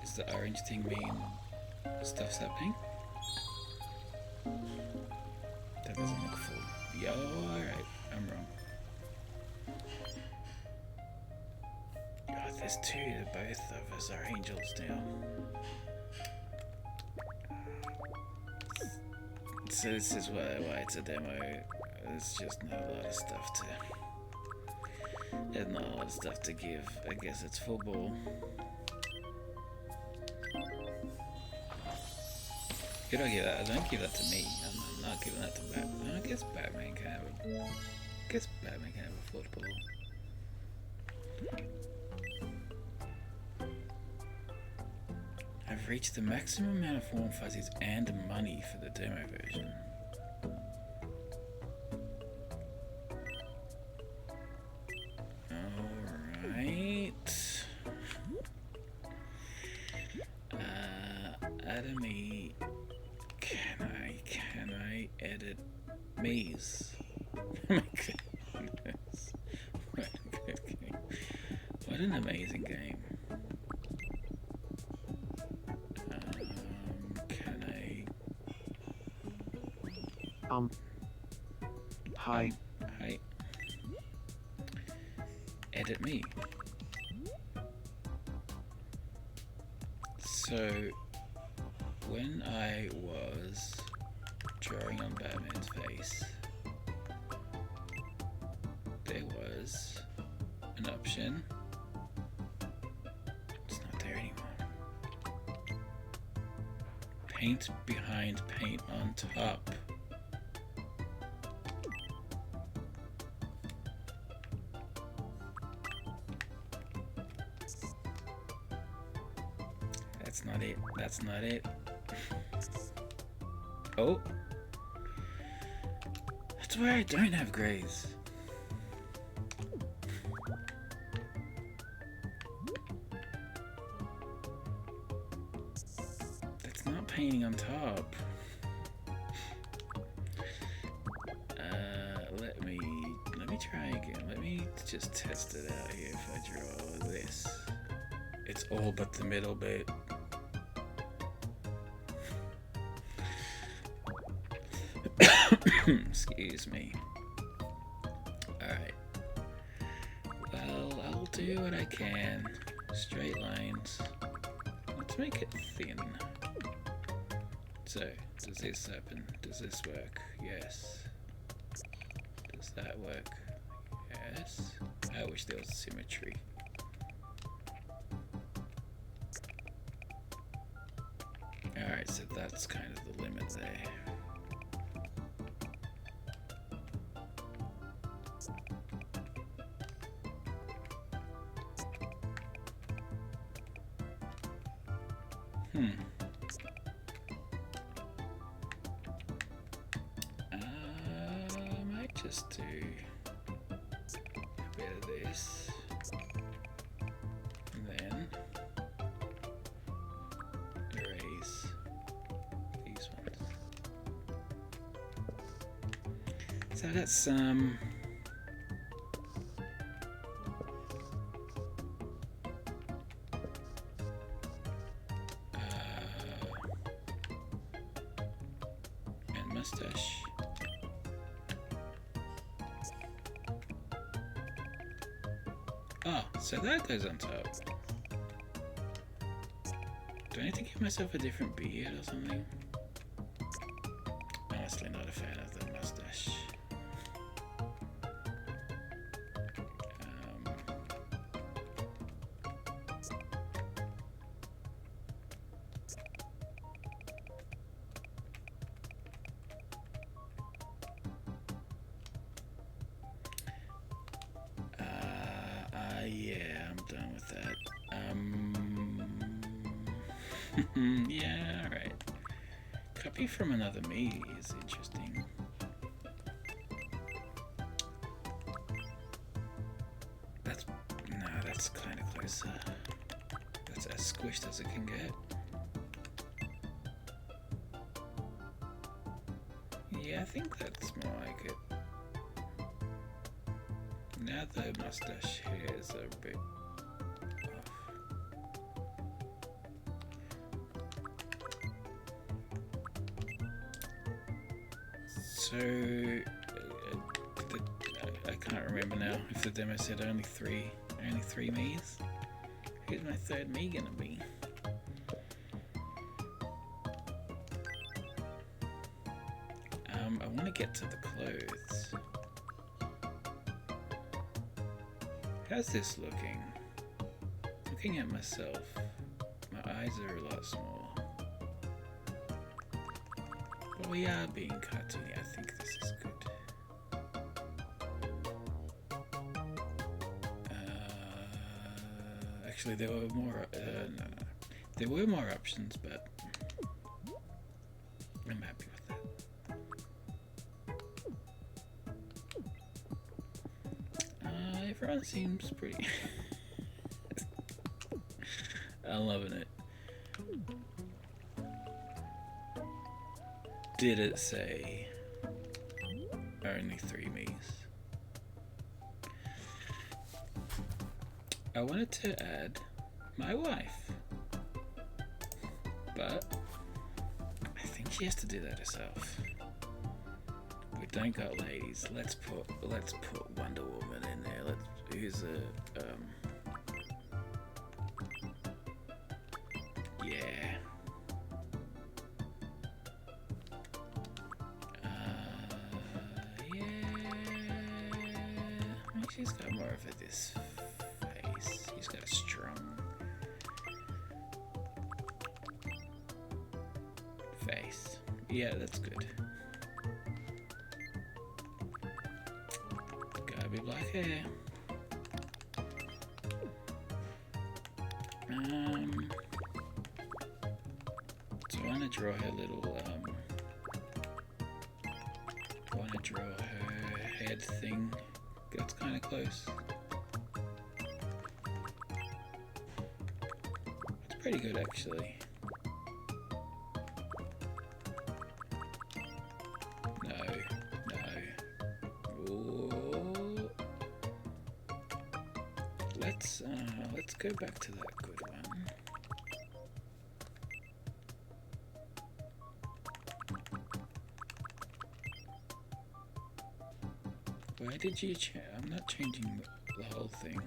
Does the orange thing mean stuff's happening? That doesn't look full. Yo, alright, I'm wrong. God, there's two, both of us are angels now. So this is why it's a demo. There's just not a lot of stuff to... There's not a lot of stuff to give. I guess it's football. You don't give that. Don't give that to me. I'm not giving that to Batman. I guess Batman can have a. I guess Batman can have a football. I've reached the maximum amount of warm fuzzies and money for the demo version. Alright. Atomy. Can I edit me's? Oh my goodness. What a good game. What an amazing game. Can I... Hi. Hi. Edit me. So, when I was drawing on Batman's face, there was an option. It's not there anymore. Paint behind, paint on top. That's not it. That's not it. Oh. That's where I don't have grays. That's not painting on top. Let me try again. Let me just test it out here if I draw this. It's all but the middle bit. Excuse me. Alright. Well, I'll do what I can. Straight lines. Let's make it thin. So, does this happen? Does this work? Yes. Does that work? Yes. I wish there was symmetry. Alright, so that's kind of the limit there. I might just do a bit of this, and then erase these ones. So that's mustache. Oh, so that goes on top. Do I need to give myself a different beard or something? Honestly, not a fan of the mustache. Yeah, I'm done with that. Yeah, alright. Copy from another me is interesting. That's kind of closer. That's as squished as it can get. Yeah, I think that's more like it. Now the mustache hairs are a bit off. So, I can't remember now if the demo said only three me's. Who's my third me gonna be? I want to get to the clothes. How's this looking? Looking at myself, my eyes are a lot smaller. But we are being cartoony. I think this is good. Actually, there were more. No. There were more options, but I'm happy with that. Everyone seems pretty. I'm loving it. Did it say only three me's? I wanted to add my wife, but I think she has to do that herself. We don't got ladies. Let's put Wonder Woman in there. Who's a yeah. She's got more of this face. She's got a strong face. Yeah, that's good. Gotta be black hair. So I want to draw her little I want to draw her head thing. That's kind of close. It's pretty good, actually. No. Ooh. Let's go back to that good one. Why did you change? I'm not changing the whole thing.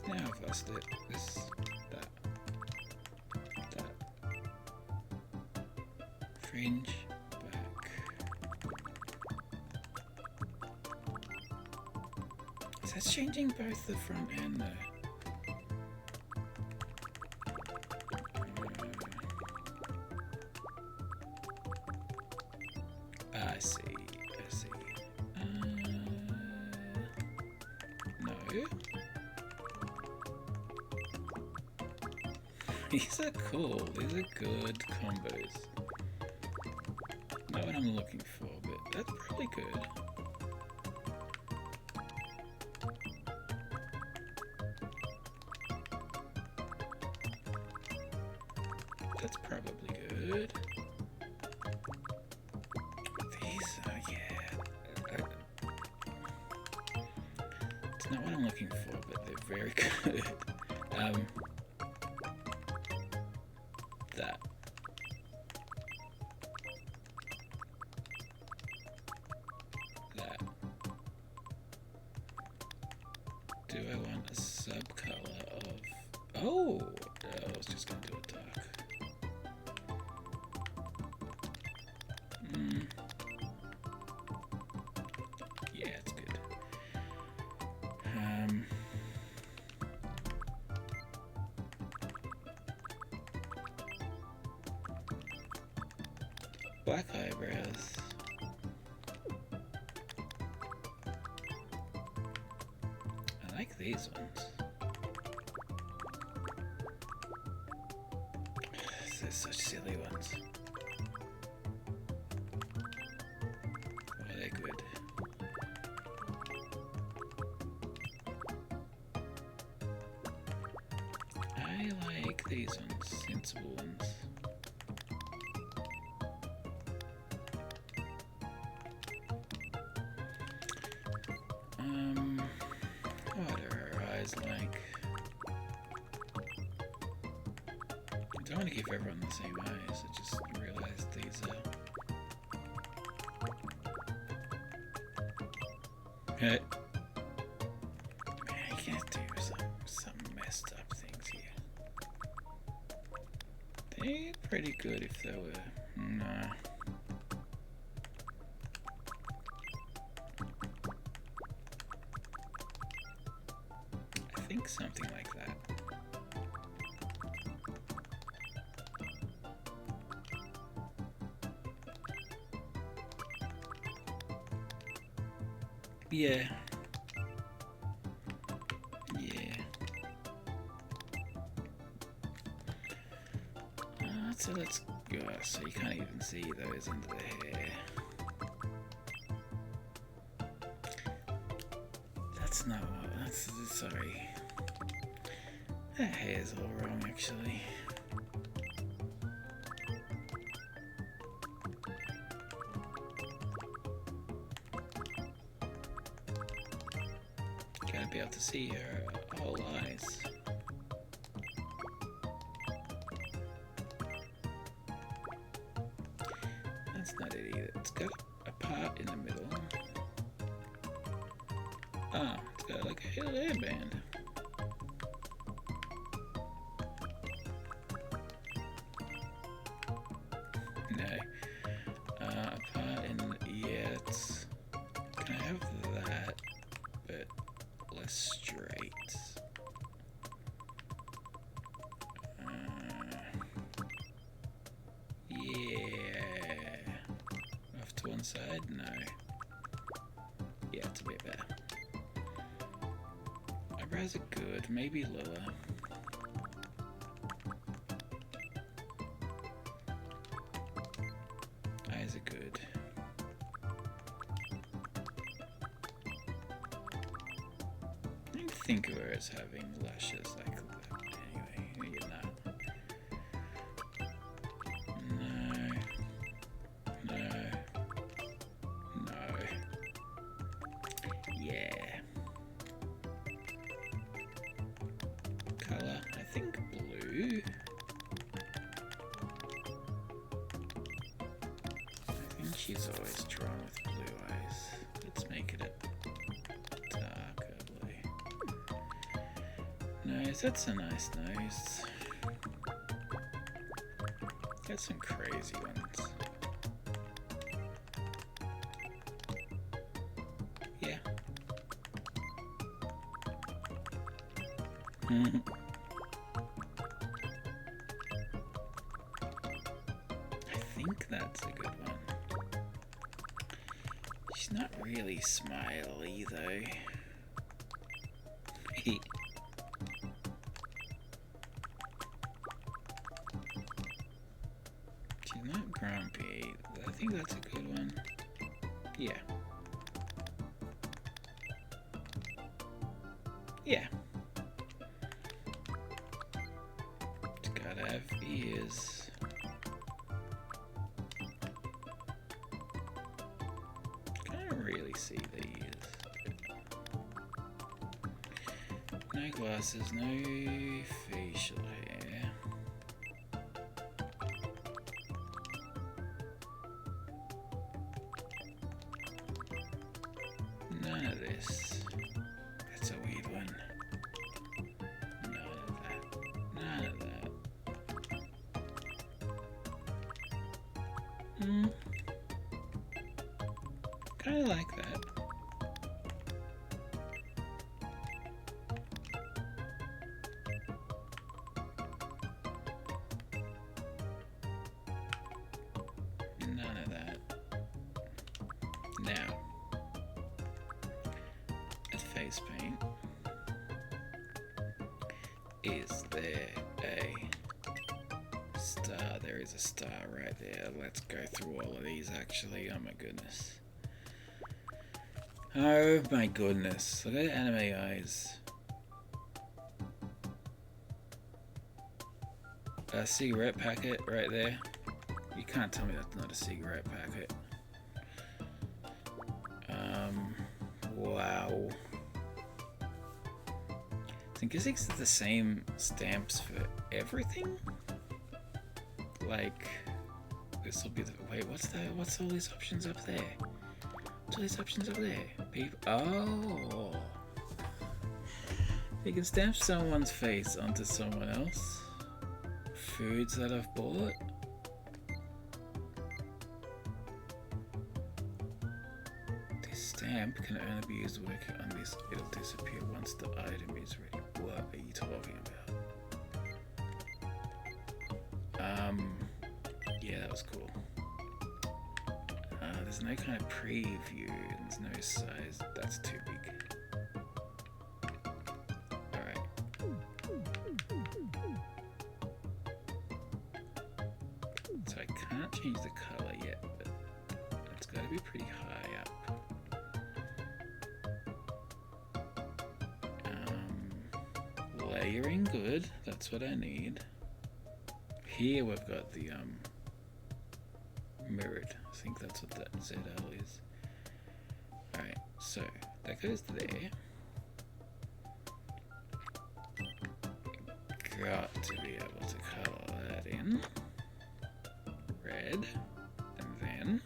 Now I've lost it. That. Fringe back. Is that changing both the front and the... I see. No. These are cool. These are good combos. Not what I'm looking for, but that's probably good. That's probably good. These are, yeah. It's It's not what I'm looking for, but they're very good. That. That. Do I want a subcolor of... Oh! I was just going to do it dark. Yeah, it's good. Black eyebrows. I like these ones. They're such silly ones. Oh, they're good. I like these ones, sensible ones. What are her eyes like? I don't want to give everyone the same eyes, I just realized these are... Hey. Man, you can't do some messed up things here. They're pretty good if they were... Nah. I think something like that. Yeah. Yeah. So let's go. So you can't even see those under the hair. That's not what. That's sorry. That hair's all wrong, actually. Gotta be able to see her whole eyes. That's not it either. It's got a part in the middle. Ah, it's got like a hairband. No. A part in... Yeah, it's... Can I have that, but less straight? Yeah. Off to one side? No. Yeah, it's a bit better. Eyebrows are good, maybe lower. Eyes are good. I don't think of her as having lashes like that. Anyway, you're not. No. No. No. Yeah. Color, I think blue. I think she's always drawn with blue eyes. Let's make it a darker blue. Nose, that's a nice nose. Got some crazy ones. Yeah. I think that's a good one. She's not really smiley though. She's not grumpy. I think that's a good one. Yeah. Yeah. It's gotta have ears. Can't really see the ears. No glasses, no facial hair. None of this. That's a weird one. None of that. None of that. Kinda like that. None of that. Now, at face paint, is there a star? There is a star right there. Let's go through all of these actually. Oh my goodness. Oh my goodness. Look at anime eyes. A cigarette packet right there. You can't tell me that's not a cigarette packet. Wow. I guess it's the same stamps for everything? Like, this will be the... Wait, what's that? What's all these options up there? What's all these options up there? People... Oh! You can stamp someone's face onto someone else. Foods that I've bought. Stamp can only be used working on this. It'll disappear once the item is ready. What are you talking about? Yeah, that was cool. There's no kind of preview. There's no size. That's too big. Alright. So I can't change the color yet, but it's got to be pretty high up. Layering, good. That's what I need. Here we've got the mirrored. I think that's what that ZL is. Alright, so that goes there. Got to be able to color that in. Red. And then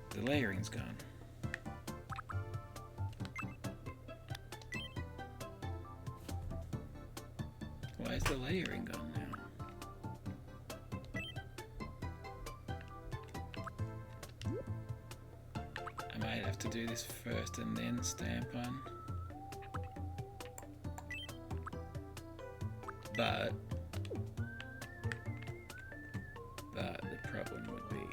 the layering's gone. Why is the layering gone now? I might have to do this first and then stamp on. But the problem would be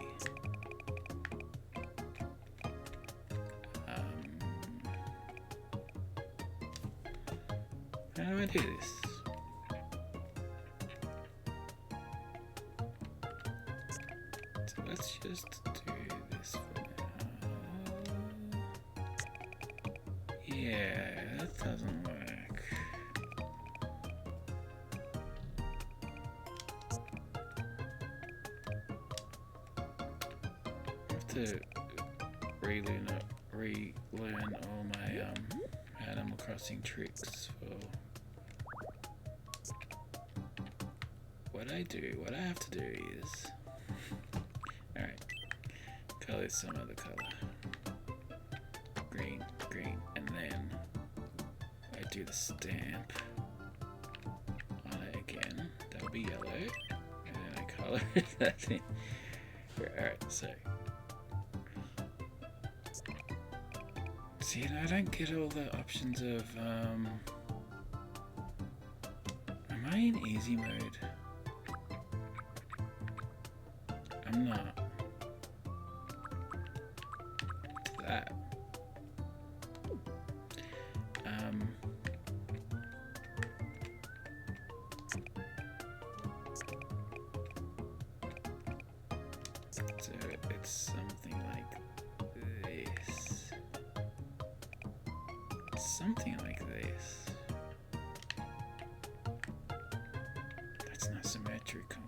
how do I do this? Let's just do this for now. Yeah, that doesn't work. I have to relearn all my Animal Crossing tricks for what I do. What I have to do is alright, color some other color. Green, green, and then I do the stamp on it again. That'll be yellow, and then I color that in. Alright, so. See, I don't get all the options of, am I in easy mode? I'm not. That. So it's something like this. Something like this. That's not symmetrical.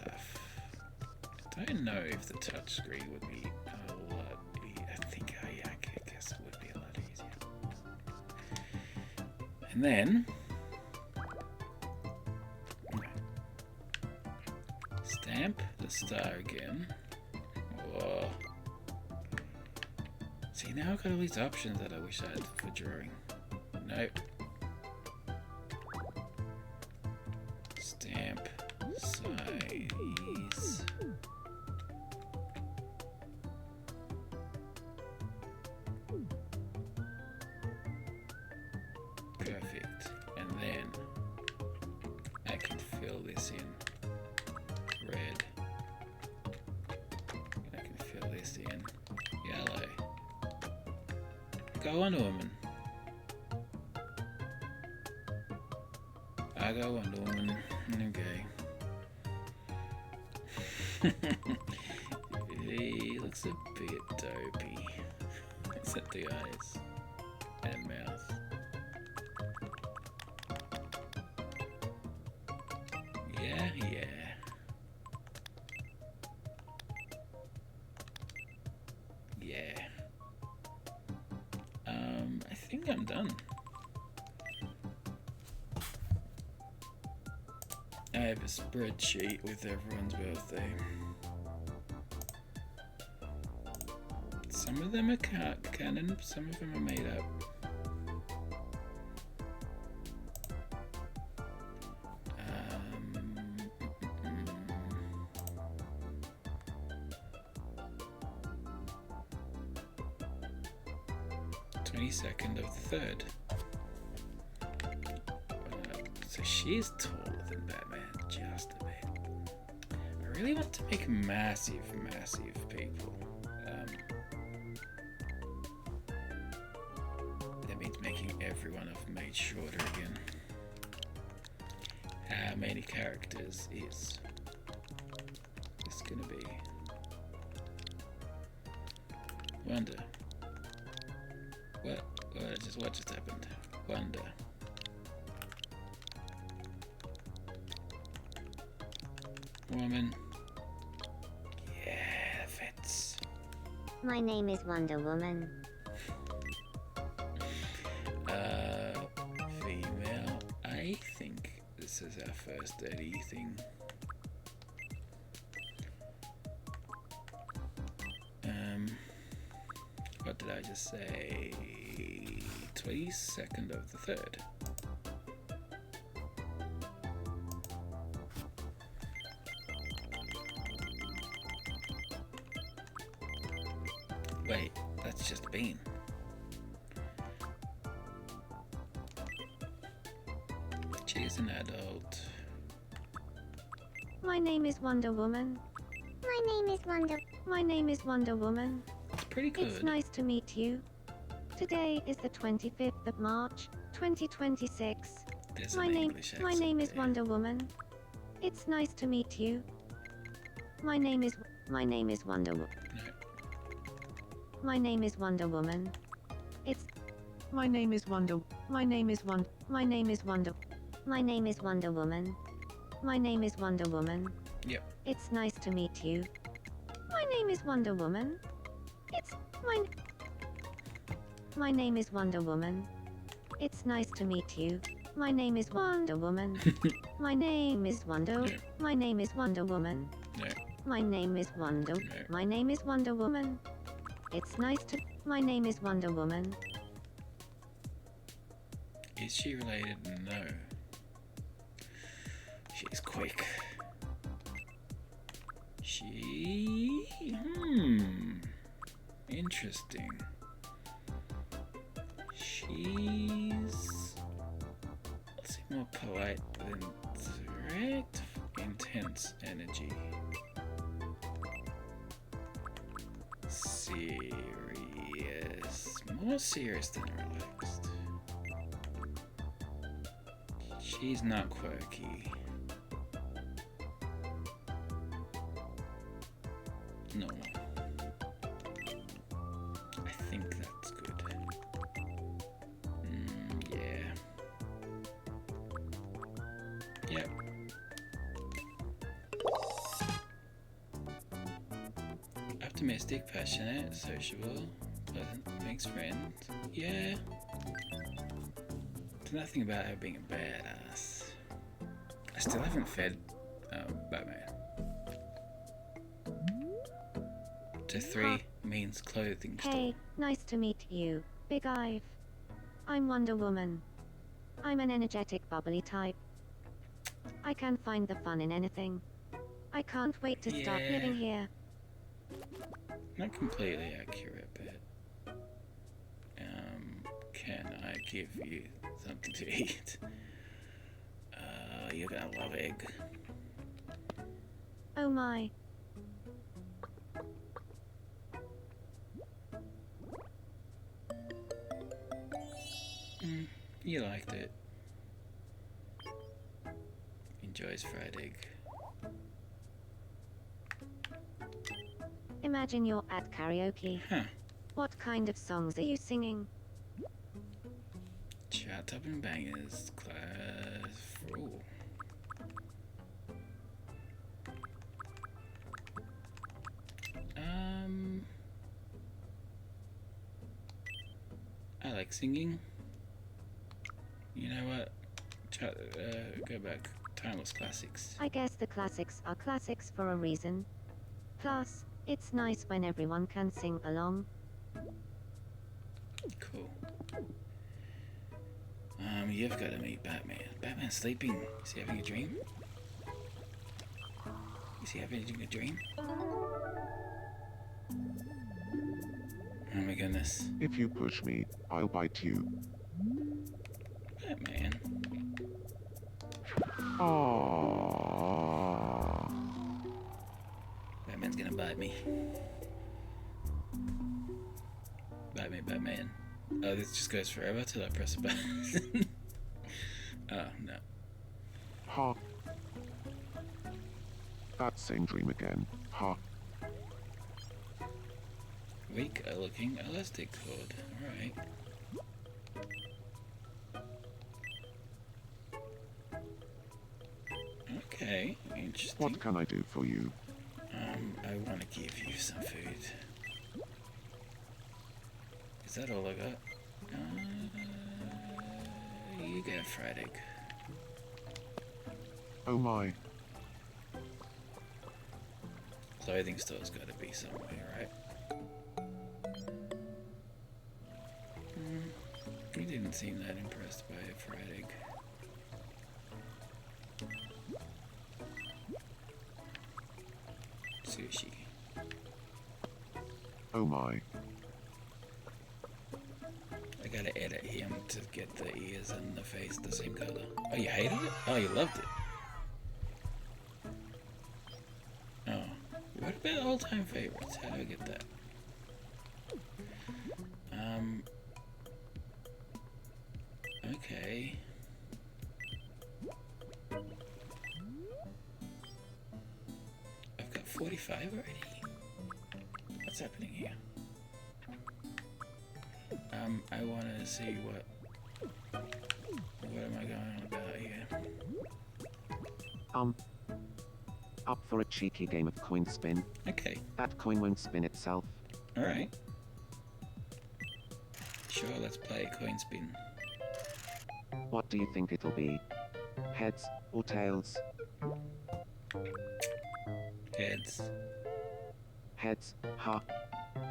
stuff. I don't know if the touchscreen would be a lot. I think I guess it would be a lot easier. And then stamp the star again. Whoa. See, now I've got all these options that I wish I had for drawing. Nope. Stamp size. Perfect. And then I can fill this in red. And I can fill this in yellow. Go Wonder Woman. I got Wonder Woman. Okay. He looks a bit dopey. Except the eyes and mouth. Yeah. I think I'm done. I have a spreadsheet with everyone's birthday. Some of them are canon, some of them are made up. 22nd of the 3rd. So she's taller than Batman, just a bit. I really want to make massive people. That means making everyone I've made shorter again. How many characters is this gonna be? Wonder. What just happened? Wonder. Woman. Yeah, that fits. My name is Wonder Woman. Female. I think this is our first dirty thing. What did I just say? 22nd of the 3rd. Wait, that's just been. She's an adult. My name is Wonder Woman. My name is Wonder. My name is Wonder Woman. It's pretty good. It's nice to meet you. Today is the 25th of March, 2026. There's My an name English my name is accent Wonder Woman. It's nice to meet you. My name is Wonder Woman. there. My name is Wonder Woman. It's My name is Wonder. My name is Wonder. My name is Wonder. My name is Wonder Woman. My name is Wonder Woman. Yep. It's nice to meet you. My name is Wonder Woman. It's My name is Wonder Woman. It's nice to meet you. My name is Wonder Woman. My name is Wonder. No. My name is Wonder Woman. No. My name is Wonder. No. My name is Wonder Woman. It's nice to. My name is Wonder Woman. Is she related? No. She's quick. Interesting. She's, let's see, more polite than direct, intense energy. Serious. More serious than relaxed. She's not quirky. Normal. I think that's good. Yeah. Yep. Optimistic, passionate, sociable, pleasant, makes friends. Yeah. There's nothing about her being a badass. I still haven't fed Batman. To 3 means clothing store. Hey, nice to meet you, Big Ive. I'm Wonder Woman. I'm an energetic, bubbly type. I can find the fun in anything. I can't wait to start Yeah. living here. Not completely accurate, but can I give you something to eat? You're gonna love egg. Oh my. You liked it. Enjoys fried egg. Imagine you're at karaoke. Huh. What kind of songs are you singing? Chart topping bangers, class. Ooh. I like singing. You know what? Go back. Timeless classics. I guess the classics are classics for a reason. Plus, it's nice when everyone can sing along. Cool. You've got to meet Batman. Batman's sleeping. Is he having a dream? Is he having a dream? Oh my goodness. If you push me, I'll bite you. Batman. Aww. Batman's gonna bite me. Bite me, Batman. Oh, this just goes forever till I press a button. Oh, no. Ha. That same dream again. Ha. Weak looking elastic cord. Alright. Okay, interesting. What can I do for you? I want to give you some food. Is that all I got? You get a fried egg. Oh my. Clothing store's got to be somewhere, right? He didn't seem that impressed by a fried egg. Sushi. Oh my. I gotta edit him to get the ears and the face the same color. Oh, you hated it? Oh, you loved it. Oh. What about all-time favorites? How do I get that? Okay. I've got 45 already? What's happening here? I want to see what am I going on about here? Up for a cheeky game of coin spin? Okay, That coin won't spin itself. alright. Sure, let's play coin spin. What do you think it'll be? Heads or tails? Heads. Heads, ha.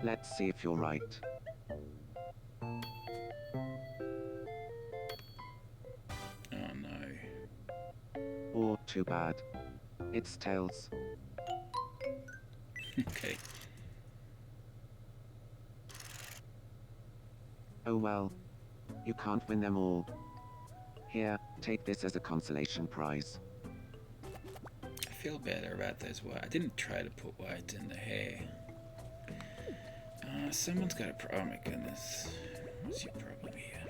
Let's see if you're right. Oh no. Or, too bad. It's tails. Okay. Oh well. You can't win them all. Here, take this as a consolation prize. I feel better about those white. I didn't try to put white in the hair. Someone's got a oh my goodness. What's your problem here?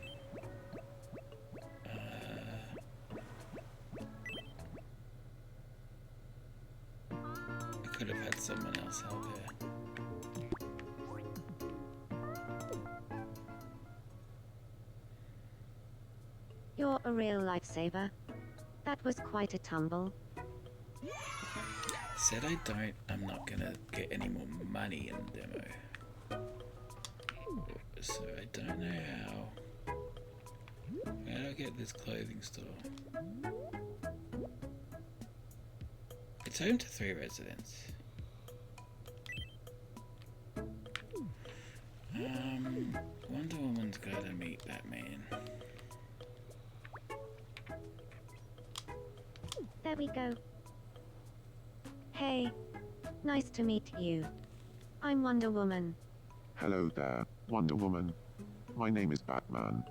I could have had someone else help her. You're a real lifesaver. That was quite a tumble. said I'm not gonna get any more money in the demo. So I don't know how. How do I get this clothing store? It's home to 3 residents. Wonder Woman's gotta meet Batman. There we go. Hey. Nice to meet you. I'm Wonder Woman. Hello there, Wonder Woman. My name is Batman.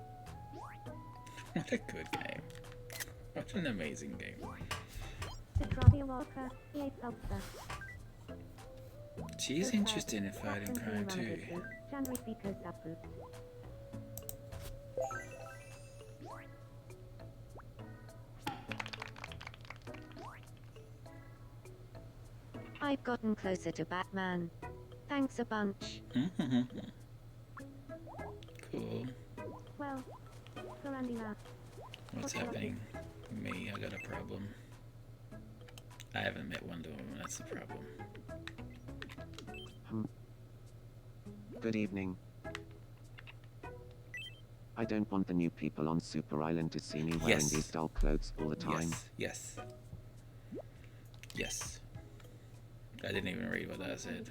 What a good game. What an amazing game. She's interested in fighting crime too. I've gotten closer to Batman. Thanks a bunch. Cool. Well, What's happening? Me, I got a problem. I haven't met Wonder Woman, that's the problem. Good evening. I don't want the new people on Super Island to see me wearing Yes. these dull clothes all the time. Yes. Yes. I didn't even read what that said.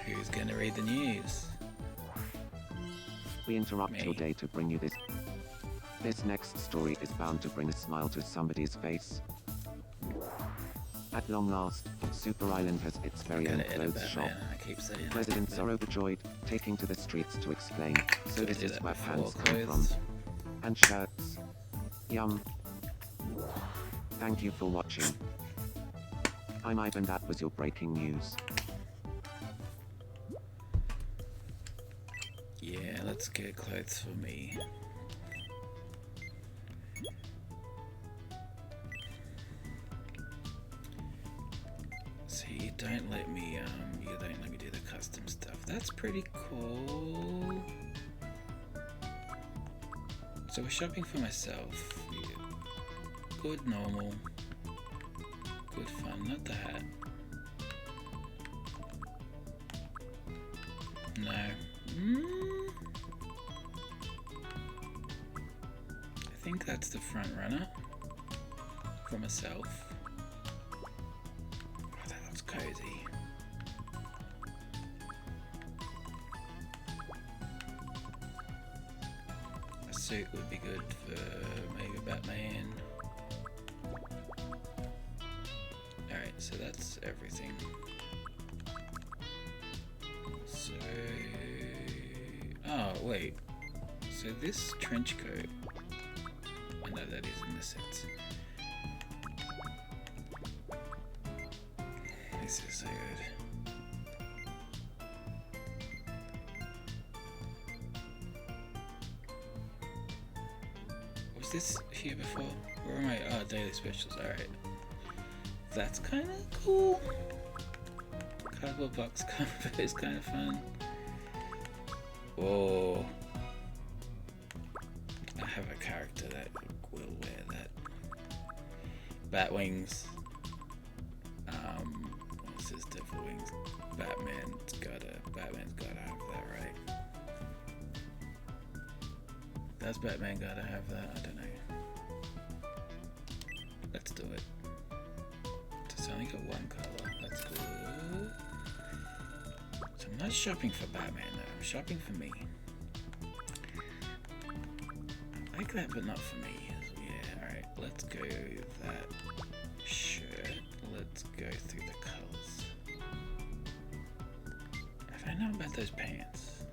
Who's gonna read the news? We interrupt Me. your day to bring you this. This next story is bound to bring a smile to somebody's face. At long last, Super Island has its very own Gotta edit clothes that, shop. man. I keep saying it. Residents are overjoyed, taking to the streets to explain. So Gotta this do is that where before pants come from. clothes. And shirts. Yum. Thank you for watching. I'm Ivan, that was your breaking news. Yeah, let's get clothes for me. So you don't let me do the custom stuff. That's pretty cool. So we're shopping for myself. Yeah. Good normal. Good fun, not the hat. No. I think that's the front runner for myself. Oh, that looks cozy. A suit would be good for maybe Batman. Alright, so that's everything. So... oh, wait. So this trench coat... I know that is in the sets. This is so good. Was this here before? Where am I? Oh, daily specials, alright. That's kind of cool. Cardboard box cover is kind of fun. Oh, I have a character that will wear that. Batwings. What's this? Devil wings. Batman's gotta have that, right? Does Batman gotta have that? I don't know. Let's do it. It's only got one color. That's cool. So I'm not shopping for Batman though. I'm shopping for me. I like that, but not for me. Yeah. All right. Let's go with that shirt. Let's go through the colors. I don't know about those pants.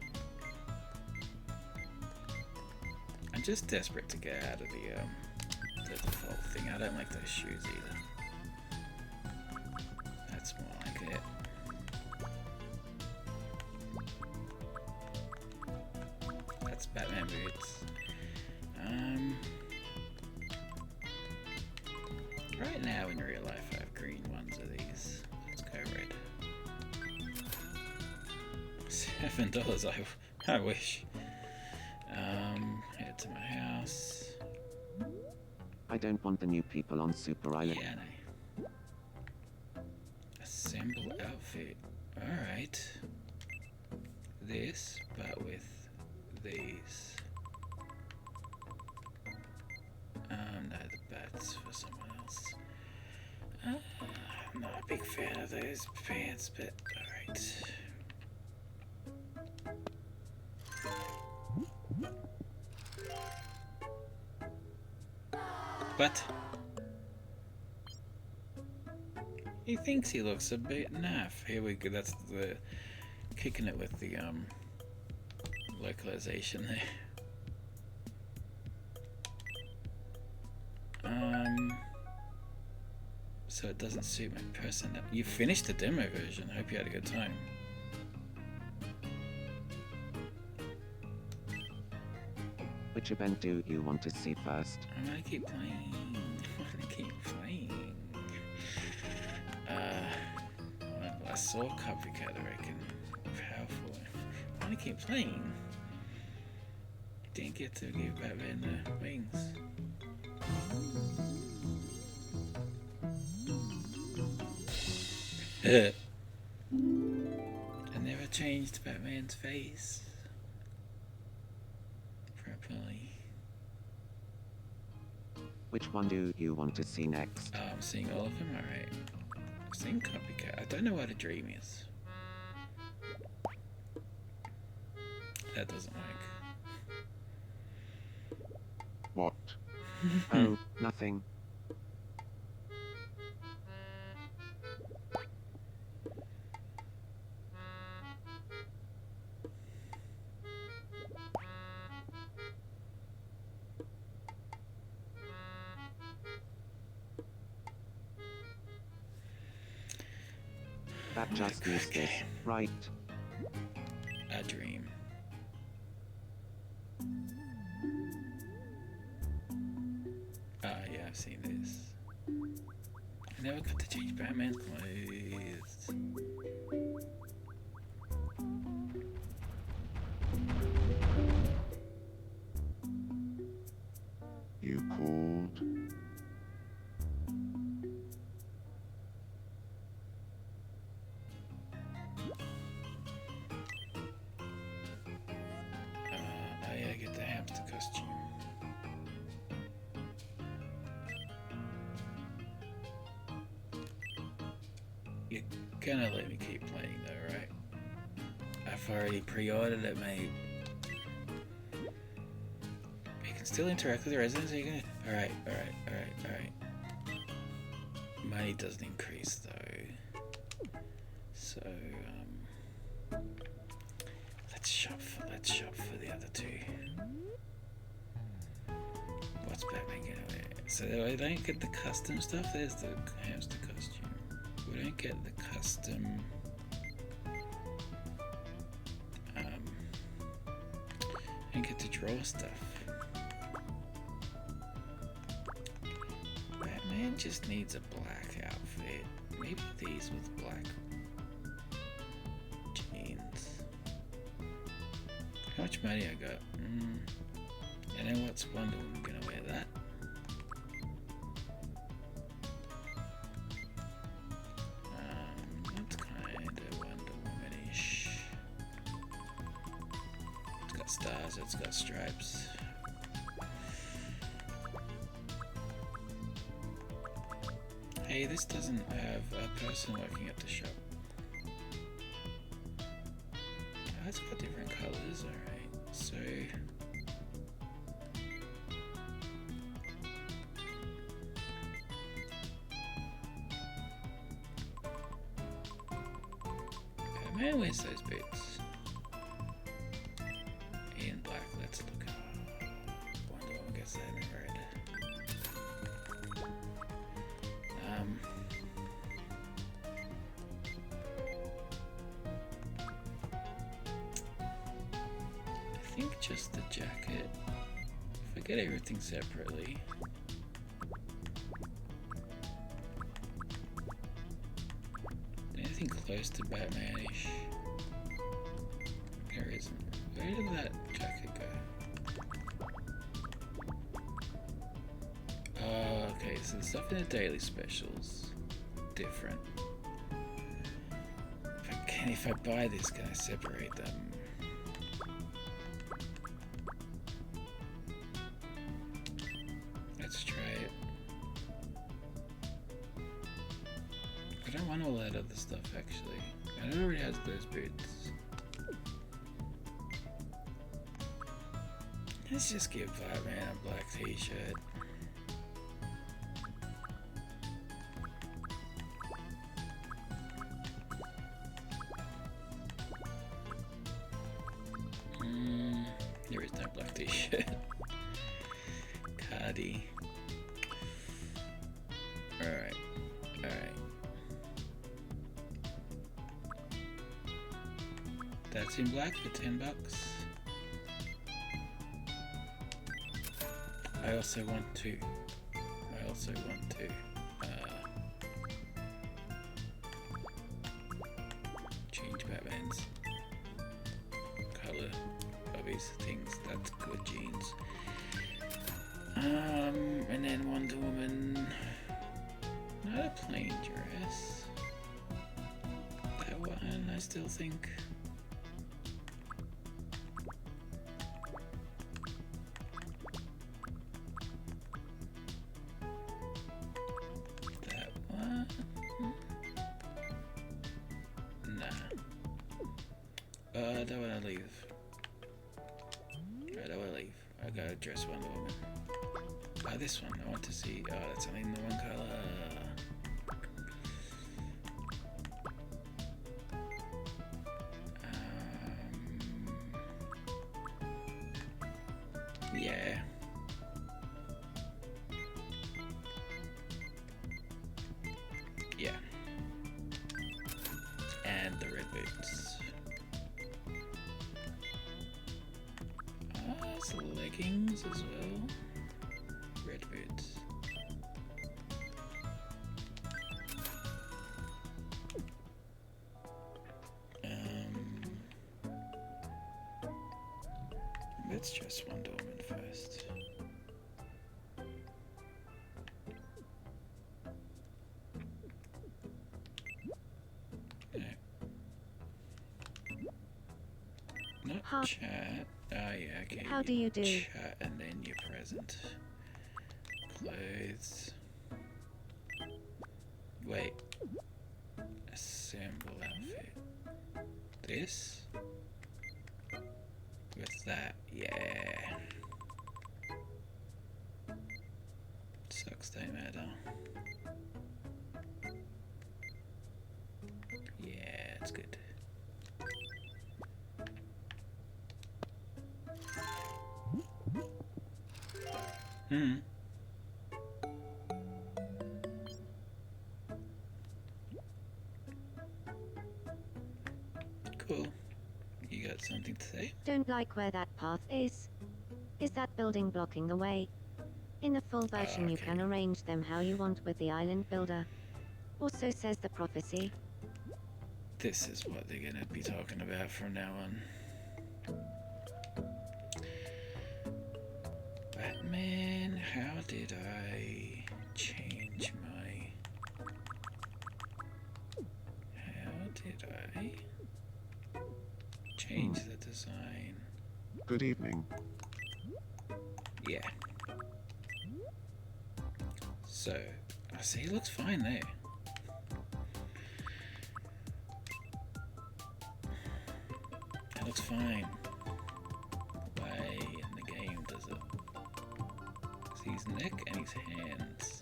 I'm just desperate to get out of the default thing. I don't like those shoes either. That's more like it. That's Batman boots. Right now in real life I have green ones of these. Let's go red. $7, I wish. Head to my I don't want the new people on Super Island. Yeah, no. Assemble outfit. Alright. This, but with these. No, the bats for someone else. I'm not a big fan of those pants, but alright. What? He thinks he looks a bit naff. Here we go. That's the kicking it with the localization there. So it doesn't suit my personality. You finished the demo version. Hope you had a good time. Which event do you want to see first? I'm gonna keep playing. I'm gonna keep playing. Well, I saw Copycat, I reckon. Powerful. I'm gonna keep playing. Didn't get to give Batman the wings. I never changed Batman's face properly. Which one do you want to see next? Oh, I'm seeing all of them, alright. I'm seeing Copycat. I don't know what a dream is. That doesn't work. What? Oh, nothing. That just needs this, right? A dream. Ah, yeah, I've seen this. I never got to change Batman's clothes. You called? I get the hamster costume. You're gonna let me keep playing though, right? I've already pre-ordered it, mate. You can still interact with the residents, are you gonna... Alright. Money doesn't increase though. So, let's shop for the other two. What's Batman gonna wear? So I don't get the custom stuff. There's the hamster costume. We don't get the custom. I don't get to draw stuff. Batman just needs a black outfit. Maybe these with black jeans. How much money I got? And then what's Wonder Woman gonna wear that? That's kinda Wonder Woman-ish. It's got stars, it's got stripes. Hey, this doesn't have a person working at the shop. Oh, it's got different colors, alright. So... Man, where's those boots? In black, let's look at Wonder Woman gets that in red. I think just the jacket. If I get everything separately. Anything close to Batman-ish? There isn't. Where did that jacket go? so the stuff in the daily specials, different. If I buy this, can I separate them? Let's try it. I don't want all that other stuff actually. It already has those boots. Let's just give Batman a black t-shirt. There is no black t-shirt. Cardi. Alright. Alright. That's in black for $10. I also want to change Batman's color of his things. That's good jeans. And then Wonder Woman, not a plain dress. That one I still think. I don't want to leave. I don't want to leave. I gotta dress Wonder Woman. Oh, this one. I want to see. Oh, that's only in the one color. Yeah. Yeah. And the red boots. Leggings as well. Red boots. Let's just Wonder Woman first. No. Not chat. Oh yeah, okay. How do you do? Chat and then your present. Clothes. Wait. Assemble outfit. This? With that, yeah. Socks don't matter. Yeah, it's good. Cool. You got something to say? Don't like where that path is. Is that building blocking the way? In the full version you can arrange them how you want with the island builder. Also says the prophecy. This is what they're gonna be talking about from now on. Batman, how did I change my... How did I change the design? Good evening. Yeah. So, I see it looks fine there. It looks fine. Why in the game does it? See his neck and his hands.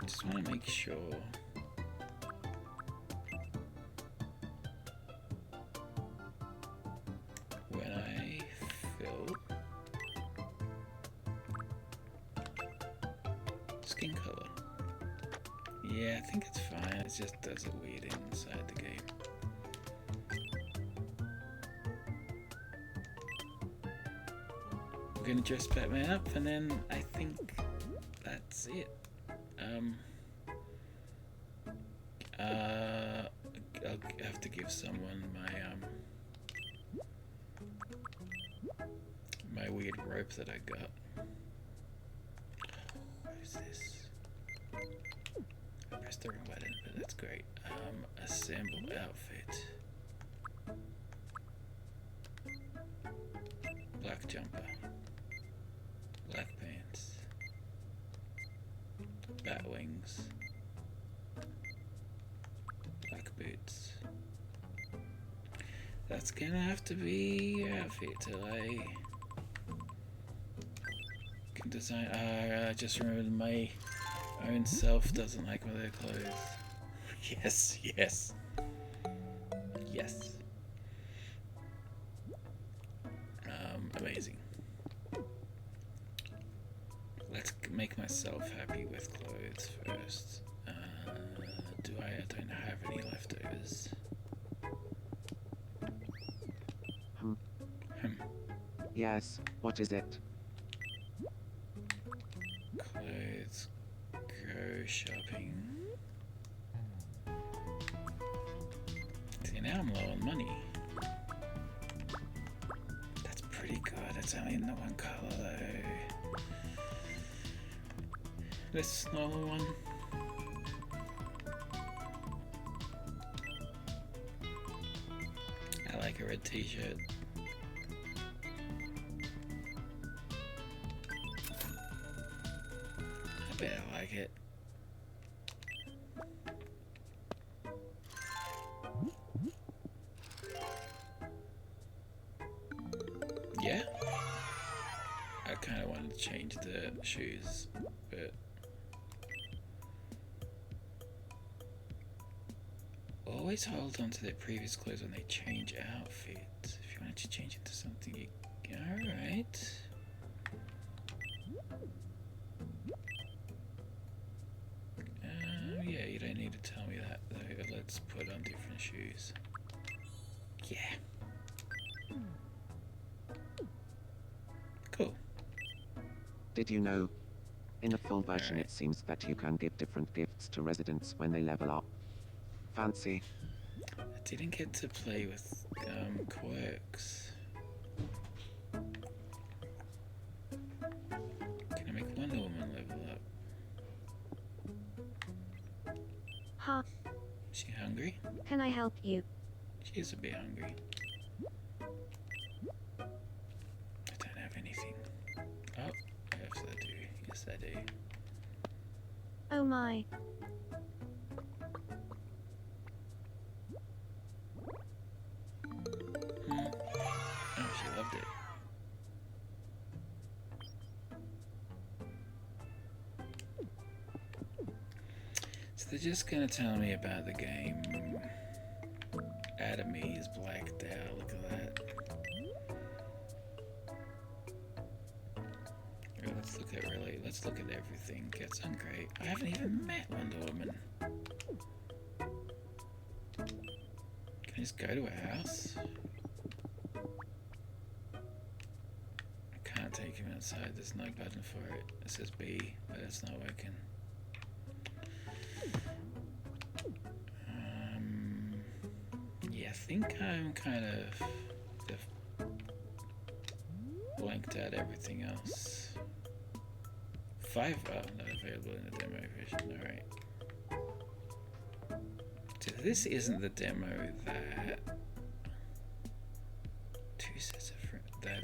Just want to make sure. When I fill skin color. Yeah, I think it's fine. It just does it weird inside the game. We're gonna dress Batman up, and then I think that's it. I'll have to give someone my weird rope that I got. What is this? I pressed the wrong button, but that's great. Assemble outfit. Black jumper. Black pants. Bat wings. Black boots. That's gonna have to be your outfit till I can design. I just remembered my own self doesn't like my their clothes. Yes, yes, yes. Amazing. Let's make myself happy with clothes first. Do I? I don't have any leftovers. Yes, what is it? Clothes. Go shopping. See, now I'm low on money. That's pretty good. It's only in the one color though. This smaller one. I like a red t-shirt. I bet I like it. Yeah. I kind of wanted to change the shoes, but always hold on to their previous clothes when they change outfits. If you wanted to change into something, you... Alright. Yeah, you don't need to tell me that though. Let's put on different shoes. Yeah. Cool. Did you know? In the full version Alright. it seems that you can give different gifts to residents when they level up. Fancy. I didn't get to play with quirks. Can I make Wonder Woman level up? Ha, Is she hungry? can I help you? She is a bit hungry. I don't have anything. Oh, yes I do. Yes I do. Oh my. Oh, she loved it. So they're just gonna tell me about the game. Atomy is blacked out. Look at that. Let's look at everything. Gets on great. I haven't even met Wonder Woman. Can I just go to her house? I can't take him outside. There's no button for it. It says B, but it's not working. Yeah, I think I'm kind of blanked out everything else. 5 not available in the demo version. Alright. So this isn't the demo that 2 sets of that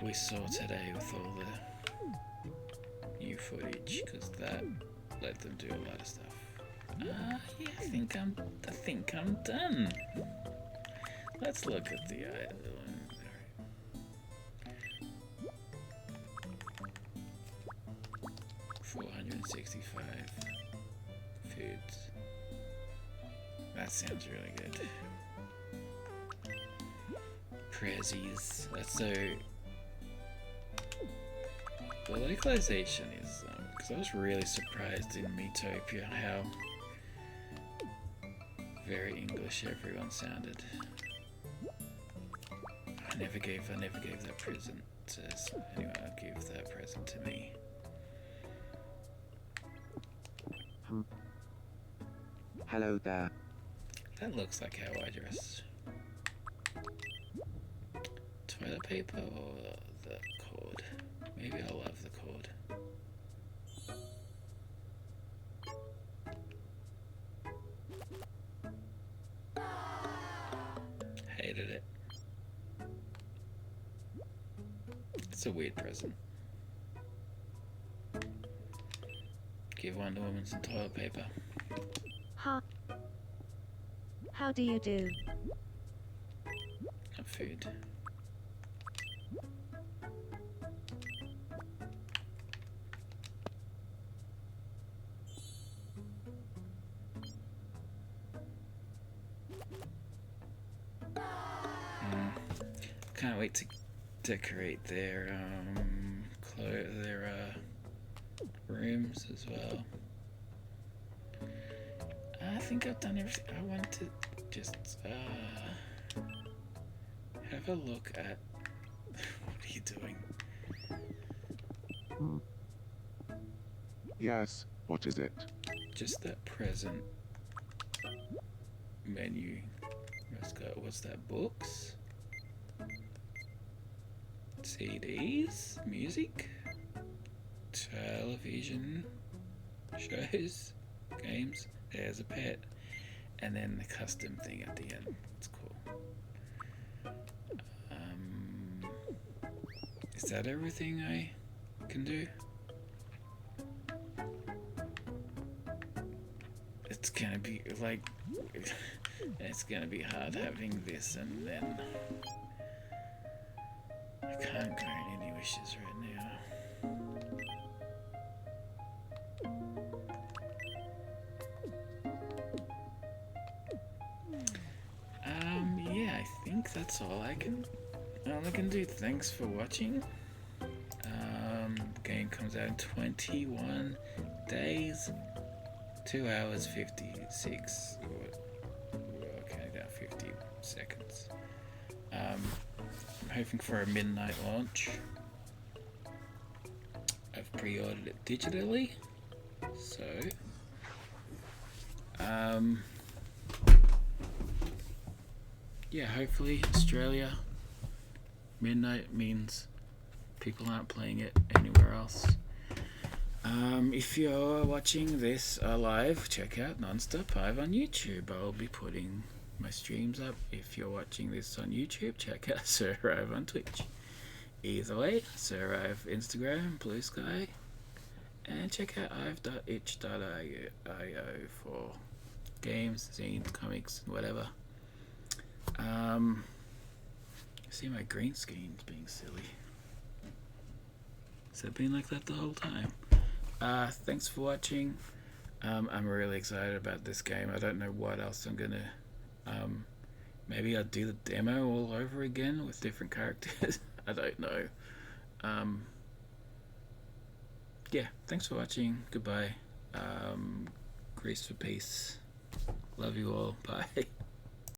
we saw today with all the new footage, because that let them do a lot of stuff. Yeah, I think I'm done. Let's look at the island. 465 foods. That sounds really good. Prezzies. So the localization is because I was really surprised in Metopia how very English everyone sounded. I never gave that present to anyone. I'll give that present to me. Hello there. That looks like how I dress. toilet paper or the cord? Maybe I'll love the cord. Hated it. It's a weird present. Give Wonder Woman some toilet paper. Ha. How do you do? Not food. Can't wait to decorate their rooms as well. I think I've done everything. I want to just have a look at what are you doing? Yes, what is it? Just that present menu. Let's go. What's that? Books, CDs, music, television shows, games. There's a pet, and then the custom thing at the end. It's cool. Is that everything I can do? It's gonna be like, it's gonna be hard having this and then I can't grant any wishes right now. Yeah, I think that's all I can do. Thanks for watching. Game comes out in 21 days, 2 hours 56, okay, down 50 seconds. I'm hoping for a midnight launch. I've pre-ordered it digitally, so yeah, hopefully Australia midnight means people aren't playing it anywhere else. If you're watching this live, check out Nonstop 5 on YouTube. I'll be putting my streams up. If you're watching this on YouTube, check out Sir Rive on Twitch. Either way, Sir Rive Instagram, Blue Sky, and check out ive.itch.io for games, zines, comics, and whatever. See, my green screen's being silly. Has it been like that the whole time? Thanks for watching. I'm really excited about this game. I don't know what else I'm gonna. Maybe I'll do the demo all over again with different characters. I don't know. Yeah, thanks for watching. Goodbye. Grace for peace. Love you all. Bye.